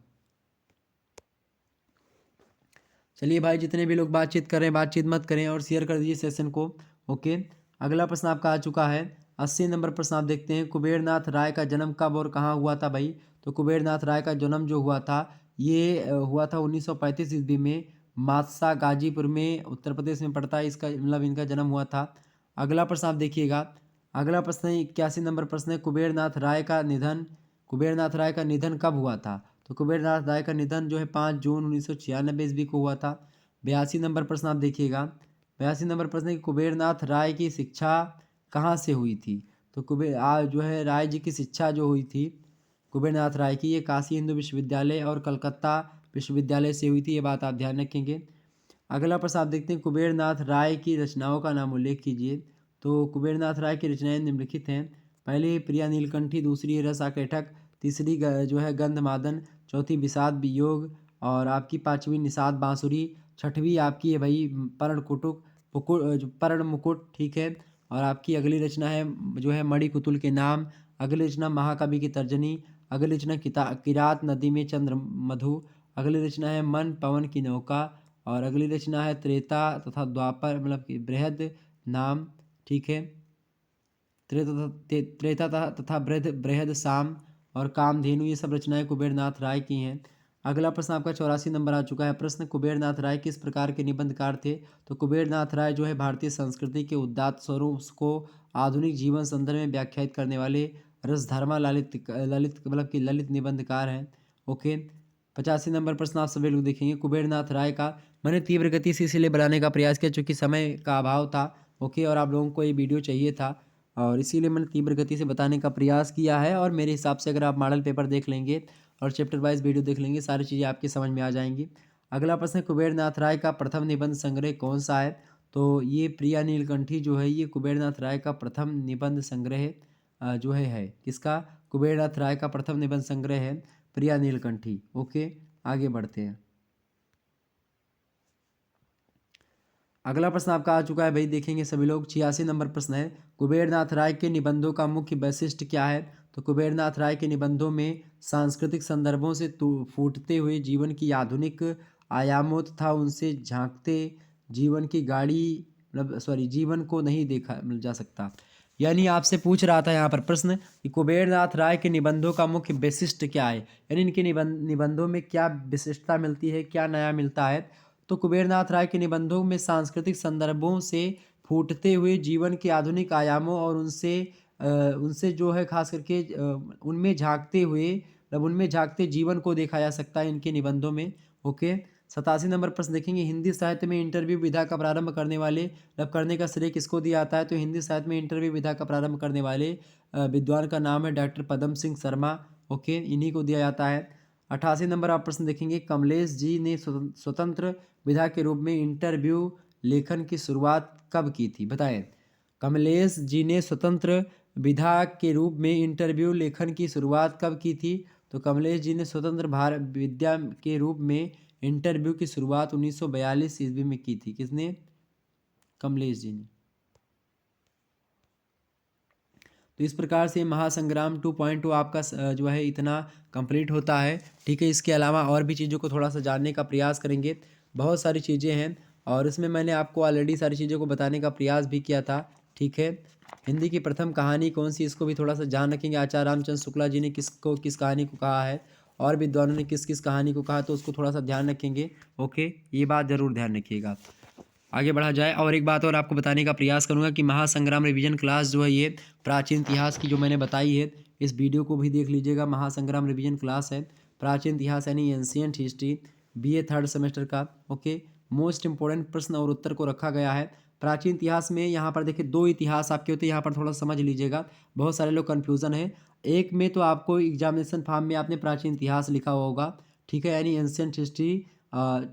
चलिए भाई, जितने भी लोग बातचीत कर रहे हैं बातचीत मत करें और शेयर कर दीजिए सेशन को। ओके, अगला प्रश्न आपका आ चुका है 80 नंबर प्रश्न आप देखते हैं, कुबेरनाथ राय का जन्म कब और कहाँ हुआ था भाई? तो कुबेरनाथ राय का जन्म जो हुआ था ये हुआ था 1935 ईस्वी में, मादसा गाजीपुर में उत्तर प्रदेश में पड़ता है, इसका मतलब इनका जन्म हुआ था। अगला प्रश्न आप देखिएगा, अगला प्रश्न है 81 नंबर प्रश्न है, कुबेरनाथ राय का निधन कब हुआ था? तो तो कुबेरनाथ राय का निधन जो है 5 जून 1996 ईस्वी को हुआ था। 82 नंबर प्रश्न आप देखिएगा। 82 नंबर प्रश्न है कि कुबेरनाथ राय की शिक्षा कहाँ से हुई थी? तो जो है राय जी की शिक्षा जो हुई थी कुबेरनाथ राय की, ये काशी हिंदू विश्वविद्यालय और कलकत्ता विश्वविद्यालय से हुई थी। ये बात आप ध्यान रखेंगे। अगला प्रश्न आप देखते हैं, कुबेरनाथ राय की रचनाओं का नाम उल्लेख कीजिए। तो कुबेरनाथ राय की रचनाएं निम्नलिखित हैं। पहली प्रिया नीलकंठी, दूसरी रस आकेठक, तीसरी जो है गंधमादन, चौथी विषाद वियोग, और आपकी पांचवी निषाद बांसुरी, छठवीं आपकी है भाई पर्ण मुकुट, ठीक है। और आपकी अगली रचना है जो है मणिकुतुल के नाम। अगली रचना महाकवि की तर्जनी। अगली रचना किरात नदी में चंद्र मधु। अगली रचना है मन पवन की नौका। और अगली रचना है त्रेता तथा द्वापर मतलब कि बृहद नाम, ठीक है। त्रेता तथा बृहद शाम और कामधेनु, ये सब रचनाएं कुबेरनाथ राय की हैं। अगला प्रश्न आपका 84 नंबर आ चुका है। प्रश्न, कुबेरनाथ राय किस प्रकार के निबंधकार थे? तो कुबेरनाथ राय जो है भारतीय संस्कृति के उदात्त स्वरूप को आधुनिक जीवन संदर्भ में व्याख्यायित करने वाले रसधर्मा ललित ललित मतलब कि ललित निबंधकार हैं। ओके। 85 नंबर प्रश्न आप सभी लोग देखेंगे। कुबेरनाथ राय का मैंने तीव्र गति से इसीलिए बनाने का प्रयास किया चूँकि समय का अभाव था। ओके, और आप लोगों को ये वीडियो चाहिए था और इसीलिए मैंने तीव्र गति से बताने का प्रयास किया है। और मेरे हिसाब से अगर आप मॉडल पेपर देख लेंगे और चैप्टर वाइज वीडियो देख लेंगे, सारी चीज़ें आपकी समझ में आ जाएंगी। अगला प्रश्न है, कुबेरनाथ राय का प्रथम निबंध संग्रह कौन सा है? तो ये प्रिया नीलकंठी जो है ये कुबेरनाथ राय का प्रथम निबंध संग्रह जो है किसका? कुबेरनाथ राय का प्रथम निबंध संग्रह है प्रिया नीलकंठी। ओके, आगे बढ़ते हैं। अगला प्रश्न आपका आ चुका है भाई, देखेंगे सभी लोग। 86 नंबर प्रश्न है, कुबेरनाथ राय के निबंधों का मुख्य वैशिष्ट्य क्या है? तो कुबेरनाथ राय के निबंधों में सांस्कृतिक संदर्भों से फूटते हुए जीवन की आधुनिक आयामों तथा उनसे झांकते जीवन की गाड़ी मतलब जीवन को नहीं देखा मिल जा सकता। यानी आपसे पूछ रहा था यहाँ पर प्रश्न कि कुबेरनाथ राय के निबंधों का मुख्य वैशिष्ट्य क्या है, यानी इनके निबंधों में क्या विशिष्टता मिलती है, क्या नया मिलता है? तो कुबेरनाथ राय के निबंधों में सांस्कृतिक संदर्भों से फूटते हुए जीवन के आधुनिक आयामों और उनसे जो है खास करके उनमें झांकते हुए मतलब उनमें झांकते जीवन को देखा जा सकता है इनके निबंधों में। ओके। 87 नंबर प्रश्न देखेंगे, हिंदी साहित्य में इंटरव्यू विधा का प्रारंभ करने वाले मतलब करने का श्रेय किसको दिया जाता है? तो हिंदी साहित्य में इंटरव्यू विधा का प्रारंभ करने वाले विद्वान का नाम है डॉक्टर पदम सिंह शर्मा। ओके, इन्हीं को दिया जाता है। 88 नंबर आप प्रश्न देखेंगे, कमलेश जी ने स्वतंत्र विधा के रूप में इंटरव्यू लेखन की शुरुआत कब की थी? बताएं। कमलेश जी ने स्वतंत्र विधा के रूप में इंटरव्यू लेखन की शुरुआत कब की थी? तो कमलेश जी ने स्वतंत्र विद्या के रूप में इंटरव्यू की शुरुआत 1942 ईस्वी में की थी। किसने? कमलेश जी ने। तो इस प्रकार से महासंग्राम 2.2 आपका जो है इतना कंप्लीट होता है। ठीक है, इसके अलावा और भी चीज़ों को थोड़ा सा जानने का प्रयास करेंगे। बहुत सारी चीज़ें हैं और इसमें मैंने आपको ऑलरेडी सारी चीज़ों को बताने का प्रयास भी किया था। ठीक है, हिंदी की प्रथम कहानी कौन सी, इसको भी थोड़ा सा जान रखेंगे। आचार्य रामचंद्र शुक्ला जी ने किस कहानी को कहा है और विद्वानों ने किस किस कहानी को कहा, तो उसको थोड़ा सा ध्यान रखेंगे। ओके, ये बात ज़रूर ध्यान रखिएगा। आगे बढ़ा जाए और एक बात और आपको बताने का प्रयास करूंगा कि महासंग्राम रिवीजन क्लास जो है ये प्राचीन इतिहास की जो मैंने बताई है, इस वीडियो को भी देख लीजिएगा। महासंग्राम रिवीजन क्लास है प्राचीन इतिहास यानी ancient history, BA third semester का। ओके, मोस्ट इंपोर्टेंट प्रश्न और उत्तर को रखा गया है प्राचीन इतिहास में। यहाँ पर देखिए 2 इतिहास आपके होते हैं, यहाँ पर थोड़ा समझ लीजिएगा, बहुत सारे लोग कन्फ्यूज़न है। एक में तो आपको एग्जामिनेशन फॉर्म में आपने प्राचीन इतिहास लिखा हुआ होगा, ठीक है, यानी एंशियंट हिस्ट्री,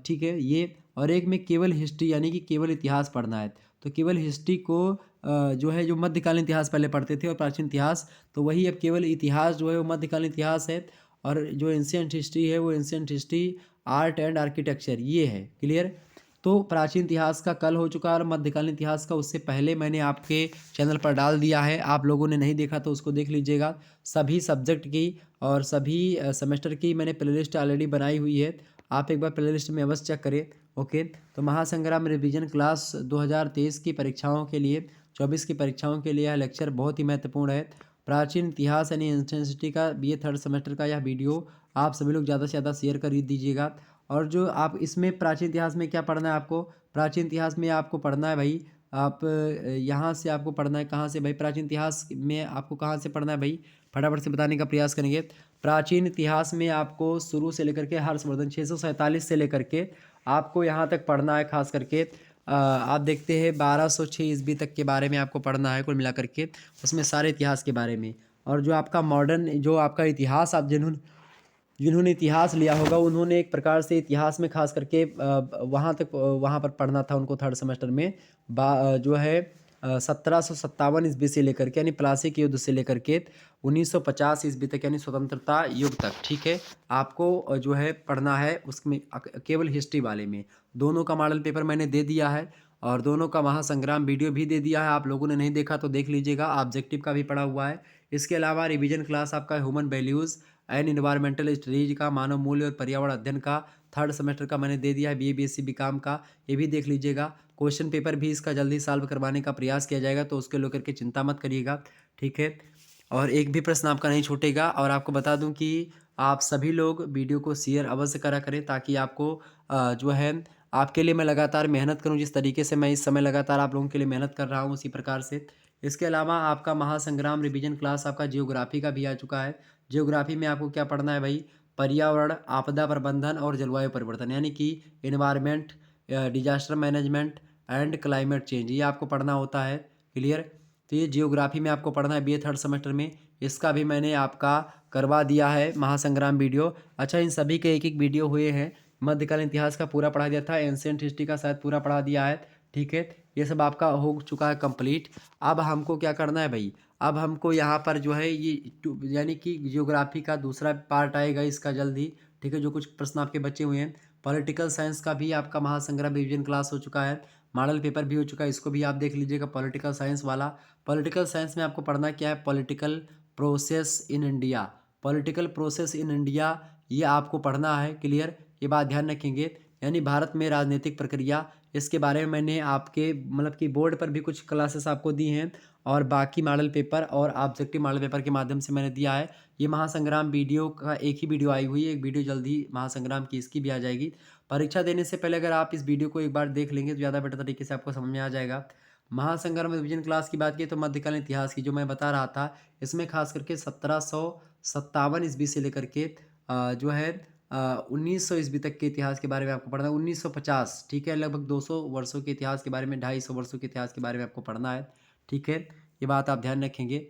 ठीक है ये। और एक में केवल हिस्ट्री यानी कि केवल इतिहास पढ़ना है। तो केवल हिस्ट्री को जो है जो मध्यकालीन इतिहास पहले पढ़ते थे और प्राचीन इतिहास, तो वही अब केवल इतिहास जो है वो मध्यकालीन इतिहास है। और जो एंशियंट हिस्ट्री है वो ancient history art and architecture ये है। क्लियर? तो प्राचीन इतिहास का कल हो चुका है और मध्यकालीन इतिहास का उससे पहले मैंने आपके चैनल पर डाल दिया है। आप लोगों ने नहीं देखा तो उसको देख लीजिएगा। सभी सब्जेक्ट की और सभी सेमेस्टर की मैंने प्लेलिस्ट ऑलरेडी बनाई हुई है, आप एक बार प्लेलिस्ट में अवश्य चेक करें। ओके, तो महासंग्राम रिवीजन क्लास 2023 की परीक्षाओं के लिए 24 की परीक्षाओं के लिए यह लेक्चर बहुत ही महत्वपूर्ण है। प्राचीन इतिहास यानी एंशिएंट हिस्ट्री का बीए थर्ड सेमेस्टर का यह वीडियो आप सभी लोग ज़्यादा से ज़्यादा शेयर कर दीजिएगा। और जो आप इसमें प्राचीन इतिहास में क्या पढ़ना है आपको? प्राचीन इतिहास में आपको पढ़ना है भाई, आप यहाँ से आपको पढ़ना है कहाँ से भाई? प्राचीन इतिहास में आपको कहाँ से पढ़ना है भाई? फटाफट से बताने का प्रयास करेंगे। प्राचीन इतिहास में आपको शुरू से लेकर के हर्षवर्धन 647 से लेकर के आपको यहाँ तक पढ़ना है। खास करके आप देखते हैं 1206 ईस्वी तक के बारे में आपको पढ़ना है कुल मिला करके, उसमें सारे इतिहास के बारे में। और जो आपका मॉडर्न जो आपका इतिहास आप जिन्होंने जिन्होंने इतिहास लिया होगा उन्होंने एक प्रकार से इतिहास में खास करके वहाँ पर पढ़ना था उनको थर्ड सेमेस्टर में जो है 1757 ईस्वी से लेकर के यानी प्लासी के युद्ध से लेकर के 1950 ईस्वी तक यानी स्वतंत्रता युग तक, ठीक है, आपको जो है पढ़ना है उसमें केवल हिस्ट्री वाले में। दोनों का मॉडल पेपर मैंने दे दिया है और दोनों का महासंग्राम वीडियो भी दे दिया है। आप लोगों ने नहीं देखा तो देख लीजिएगा, ऑब्जेक्टिव का भी पढ़ा हुआ है। इसके अलावा रिवीजन क्लास आपका human values and environmental studies का, मानव मूल्य और पर्यावरण अध्ययन का थर्ड सेमेस्टर का मैंने दे दिया है। बीए बीएससी बीकॉम का ये भी देख लीजिएगा। क्वेश्चन पेपर भी इसका जल्दी सॉल्व करवाने का प्रयास किया जाएगा, तो उसके लेकर के चिंता मत करिएगा, ठीक है। और एक भी प्रश्न आपका नहीं छूटेगा। और आपको बता दूं कि आप सभी लोग वीडियो को शेयर अवश्य करा करें, ताकि आपको जो है आपके लिए मैं लगातार मेहनत करूं। जिस तरीके से मैं इस समय लगातार आप लोगों के लिए मेहनत कर रहा हूं उसी प्रकार से। इसके अलावा आपका महासंग्राम रिवीजन क्लास आपका जियोग्राफी का भी आ चुका है। जियोग्राफी में आपको क्या पढ़ना है भाई? पर्यावरण, आपदा प्रबंधन और जलवायु परिवर्तन, यानी कि environment, disaster management and climate change, ये आपको पढ़ना होता है। क्लियर? तो ये जियोग्राफी में आपको पढ़ना है बीए थर्ड सेमेस्टर में। इसका भी मैंने आपका करवा दिया है महासंग्राम वीडियो। अच्छा, इन सभी के एक एक वीडियो हुए हैं। मध्यकालीन इतिहास का पूरा पढ़ा दिया था, एंशिएंट हिस्ट्री का शायद पूरा पढ़ा दिया है, ठीक है। ये सब आपका हो चुका है कंप्लीट। अब हमको क्या करना है भाई? अब हमको यहाँ पर जो है ये यानी कि जियोग्राफी का दूसरा पार्ट आएगा इसका जल्द ही, ठीक है। जो कुछ प्रश्न आपके बचे हुए हैं, पॉलिटिकल साइंस का भी आपका महासंग्राम रिवीजन क्लास हो चुका है, मॉडल पेपर भी हो चुका है, इसको भी आप देख लीजिएगा पॉलिटिकल साइंस वाला। पॉलिटिकल साइंस में आपको पढ़ना क्या है? Political process in India, political process in India, ये आपको पढ़ना है। क्लियर? ये बात ध्यान रखेंगे, यानी भारत में राजनीतिक प्रक्रिया, इसके बारे में मैंने आपके मतलब कि बोर्ड पर भी कुछ क्लासेस आपको दी हैं, और बाकी मॉडल पेपर और ऑब्जेक्टिव मॉडल पेपर के माध्यम से मैंने दिया है। ये महासंग्राम वीडियो का एक ही वीडियो आई हुई है, एक वीडियो जल्दी महासंग्राम की इसकी भी आ जाएगी। परीक्षा देने से पहले अगर आप इस वीडियो को एक बार देख लेंगे तो ज़्यादा बेटर तरीके से आपको समझ में आ जाएगा। महासंग्राम रिवीजन क्लास की बात की तो मध्यकालीन इतिहास की जो मैं बता रहा था, इसमें खास करके 1757 ईस्वी से लेकर के जो है 1900 ईस्वी तक के इतिहास के बारे में आपको पढ़ना है। 1950, ठीक है, लगभग 200 वर्षों के इतिहास के बारे में, 250 वर्षों के इतिहास के बारे में आपको पढ़ना है, ठीक है। ये बात आप ध्यान रखेंगे।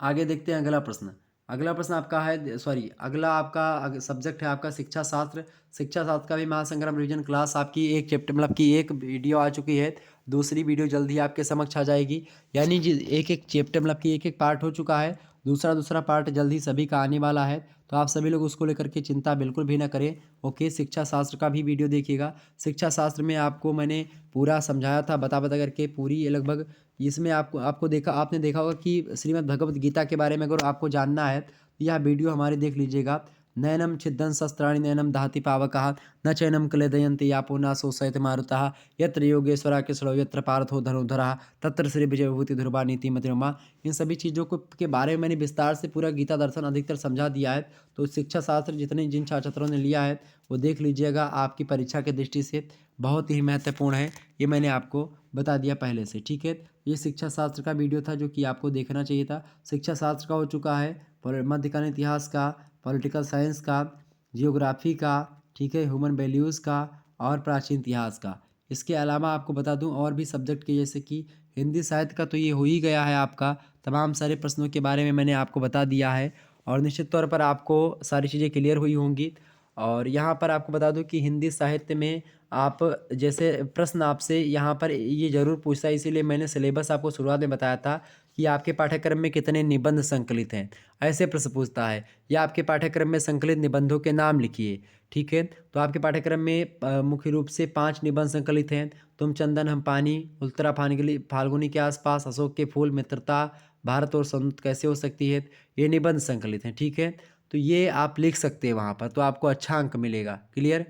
आगे देखते हैं अगला प्रश्न। अगला प्रश्न आपका है, सॉरी, अगला आपका सब्जेक्ट है आपका शिक्षा शास्त्र। शिक्षा शास्त्र का भी महासंग्राम रिवीजन क्लास आपकी एक चैप्टर मतलब कि एक वीडियो आ चुकी है, दूसरी वीडियो जल्दी आपके समक्ष आ जाएगी। यानी एक एक चैप्टर मतलब कि एक एक पार्ट हो चुका है, दूसरा दूसरा पार्ट जल्दी सभी का आने वाला है, तो आप सभी लोग उसको लेकर के चिंता बिल्कुल भी ना करें। ओके, शिक्षा शास्त्र का भी वीडियो देखिएगा। शिक्षा शास्त्र में आपको मैंने पूरा समझाया था, बता बता करके पूरी लगभग। इसमें आपने देखा होगा कि श्रीमद् भगवत गीता के बारे में अगर आपको जानना है तो यह वीडियो हमारे देख लीजिएगा। नैनम छिदन शस्त्राणि नैनम दहति पावकः न चैनम क्लेदयन्ति यापो न शोषयति मारुतः यत्र योगेश्वरा कृष्णो यत्र पार्थो धनुर्धरः तत्र श्री विजय विभूति ध्रुवा नीति मतिरमा। इन सभी चीज़ों को के बारे में मैंने विस्तार से पूरा गीता दर्शन अधिकतर समझा दिया है। तो शिक्षा शास्त्र जिन छात्रों ने लिया है वो देख लीजिएगा, आपकी परीक्षा की दृष्टि से बहुत ही महत्वपूर्ण है, ये मैंने आपको बता दिया पहले से, ठीक है। ये शिक्षा शास्त्र का वीडियो था जो कि आपको देखना चाहिए था। शिक्षा शास्त्र का हो चुका है, मध्यकालीन इतिहास का, पॉलिटिकल साइंस का, जियोग्राफी का, ठीक है, ह्यूमन वैल्यूज़ का और प्राचीन इतिहास का। इसके अलावा आपको बता दूं और भी सब्जेक्ट के, जैसे कि हिंदी साहित्य का तो ये हो ही गया है आपका। तमाम सारे प्रश्नों के बारे में मैंने आपको बता दिया है और निश्चित तौर पर आपको सारी चीज़ें क्लियर हुई होंगी। और यहाँ पर आपको बता दूं कि हिंदी साहित्य में आप जैसे प्रश्न आपसे यहाँ पर ये ज़रूर पूछता है, इसीलिए मैंने सिलेबस आपको शुरुआत में बताया था कि आपके पाठ्यक्रम में कितने निबंध संकलित हैं, ऐसे प्रश्न पूछता है। या आपके पाठ्यक्रम में संकलित निबंधों के नाम लिखिए, ठीक है। तो आपके पाठ्यक्रम में मुख्य रूप से 5 निबंध संकलित हैं। तुम चंदन हम पानी, उत्तरा फाल्गुनी के आसपास, अशोक के फूल, मित्रता, भारत और संयुक्त कैसे हो सकती है, ये निबंध संकलित हैं, ठीक है। तो ये आप लिख सकते हैं वहाँ पर, तो आपको अच्छा अंक मिलेगा। क्लियर?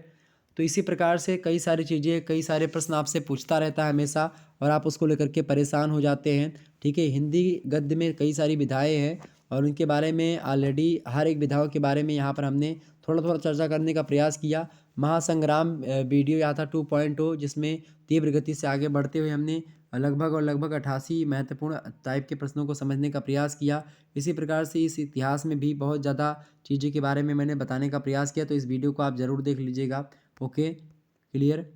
तो इसी प्रकार से कई सारी चीज़ें, कई सारे प्रश्न आपसे पूछता रहता है हमेशा, और आप उसको लेकर के परेशान हो जाते हैं, ठीक है। हिंदी गद्य में कई सारी विधाएँ हैं और उनके बारे में ऑलरेडी हर एक विधाओं के बारे में यहाँ पर हमने थोड़ा थोड़ा चर्चा करने का प्रयास किया। महासंग्राम वीडियो यहाँ था 2.0, जिसमें तीव्र गति से आगे बढ़ते हुए हमने लगभग और लगभग 88 महत्वपूर्ण टाइप के प्रश्नों को समझने का प्रयास किया। इसी प्रकार से इस इतिहास में भी बहुत ज़्यादा चीज़ों के बारे में मैंने बताने का प्रयास किया, तो इस वीडियो को आप ज़रूर देख लीजिएगा। Okay, clear.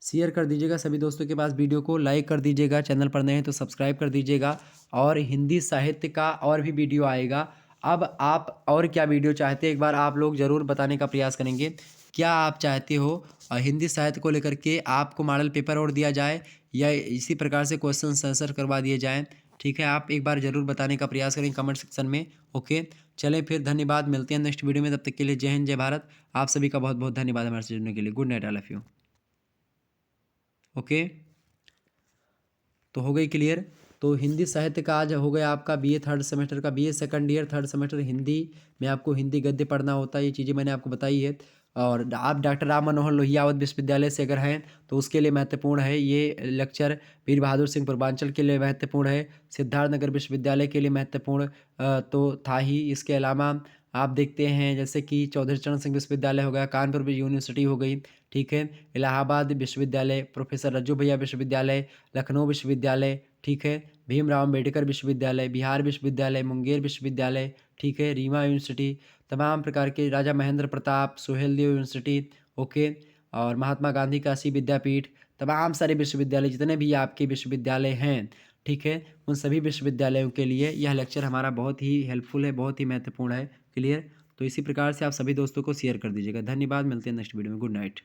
शेयर कर दीजिएगा सभी दोस्तों के पास वीडियो को, लाइक कर दीजिएगा, चैनल पर नए हैं तो सब्सक्राइब कर दीजिएगा। और हिंदी साहित्य का और भी वीडियो आएगा। अब आप और क्या वीडियो चाहते हैं एक बार आप लोग ज़रूर बताने का प्रयास करेंगे। क्या आप चाहते हो हिंदी साहित्य को लेकर के आपको मॉडल पेपर और दिया जाए, या इसी प्रकार से क्वेश्चन आंसर करवा दिए जाएँ? ठीक है, आप एक बार ज़रूर बताने का प्रयास करें कमेंट सेक्शन में। ओके, चलें फिर, धन्यवाद, मिलते हैं नेक्स्ट वीडियो में, तब तक के लिए जय हिंद, जय भारत। आप सभी का बहुत बहुत धन्यवाद हमारे से जुड़ने के लिए। Good night all of you. Okay, तो हो गई क्लियर। तो हिंदी साहित्य का आज हो गया आपका बीए थर्ड सेमेस्टर का, BA second year third semester Hindi में आपको हिंदी गद्य पढ़ना होता है। ये चीज़ें मैंने आपको बताई है। और आप डॉक्टर राम मनोहर लोहिया अवध विश्वविद्यालय से अगर हैं तो उसके लिए महत्वपूर्ण है ये लेक्चर। वीर बहादुर सिंह पूर्वांचल के लिए महत्वपूर्ण है। सिद्धार्थनगर विश्वविद्यालय के लिए महत्वपूर्ण तो था ही। इसके अलावा आप देखते हैं जैसे कि चौधरी चरण सिंह विश्वविद्यालय हो गया, कानपुर यूनिवर्सिटी हो गई, ठीक है, इलाहाबाद विश्वविद्यालय, प्रोफेसर रज्जू भैया विश्वविद्यालय, लखनऊ विश्वविद्यालय, ठीक है, भीमराव अम्बेडकर विश्वविद्यालय, बिहार विश्वविद्यालय, मुंगेर विश्वविद्यालय, ठीक है, रीवा यूनिवर्सिटी, तमाम प्रकार के राजा महेंद्र प्रताप, सोहेलदेव यूनिवर्सिटी, ओके, और महात्मा गांधी काशी विद्यापीठ, तमाम सारे विश्वविद्यालय जितने भी आपके विश्वविद्यालय हैं, ठीक है, उन सभी विश्वविद्यालयों के लिए यह लेक्चर हमारा बहुत ही हेल्पफुल है, बहुत ही महत्वपूर्ण है। क्लियर। तो इसी प्रकार से आप सभी दोस्तों को शेयर कर दीजिएगा। धन्यवाद, मिलते हैं नेक्स्ट वीडियो में। Good night.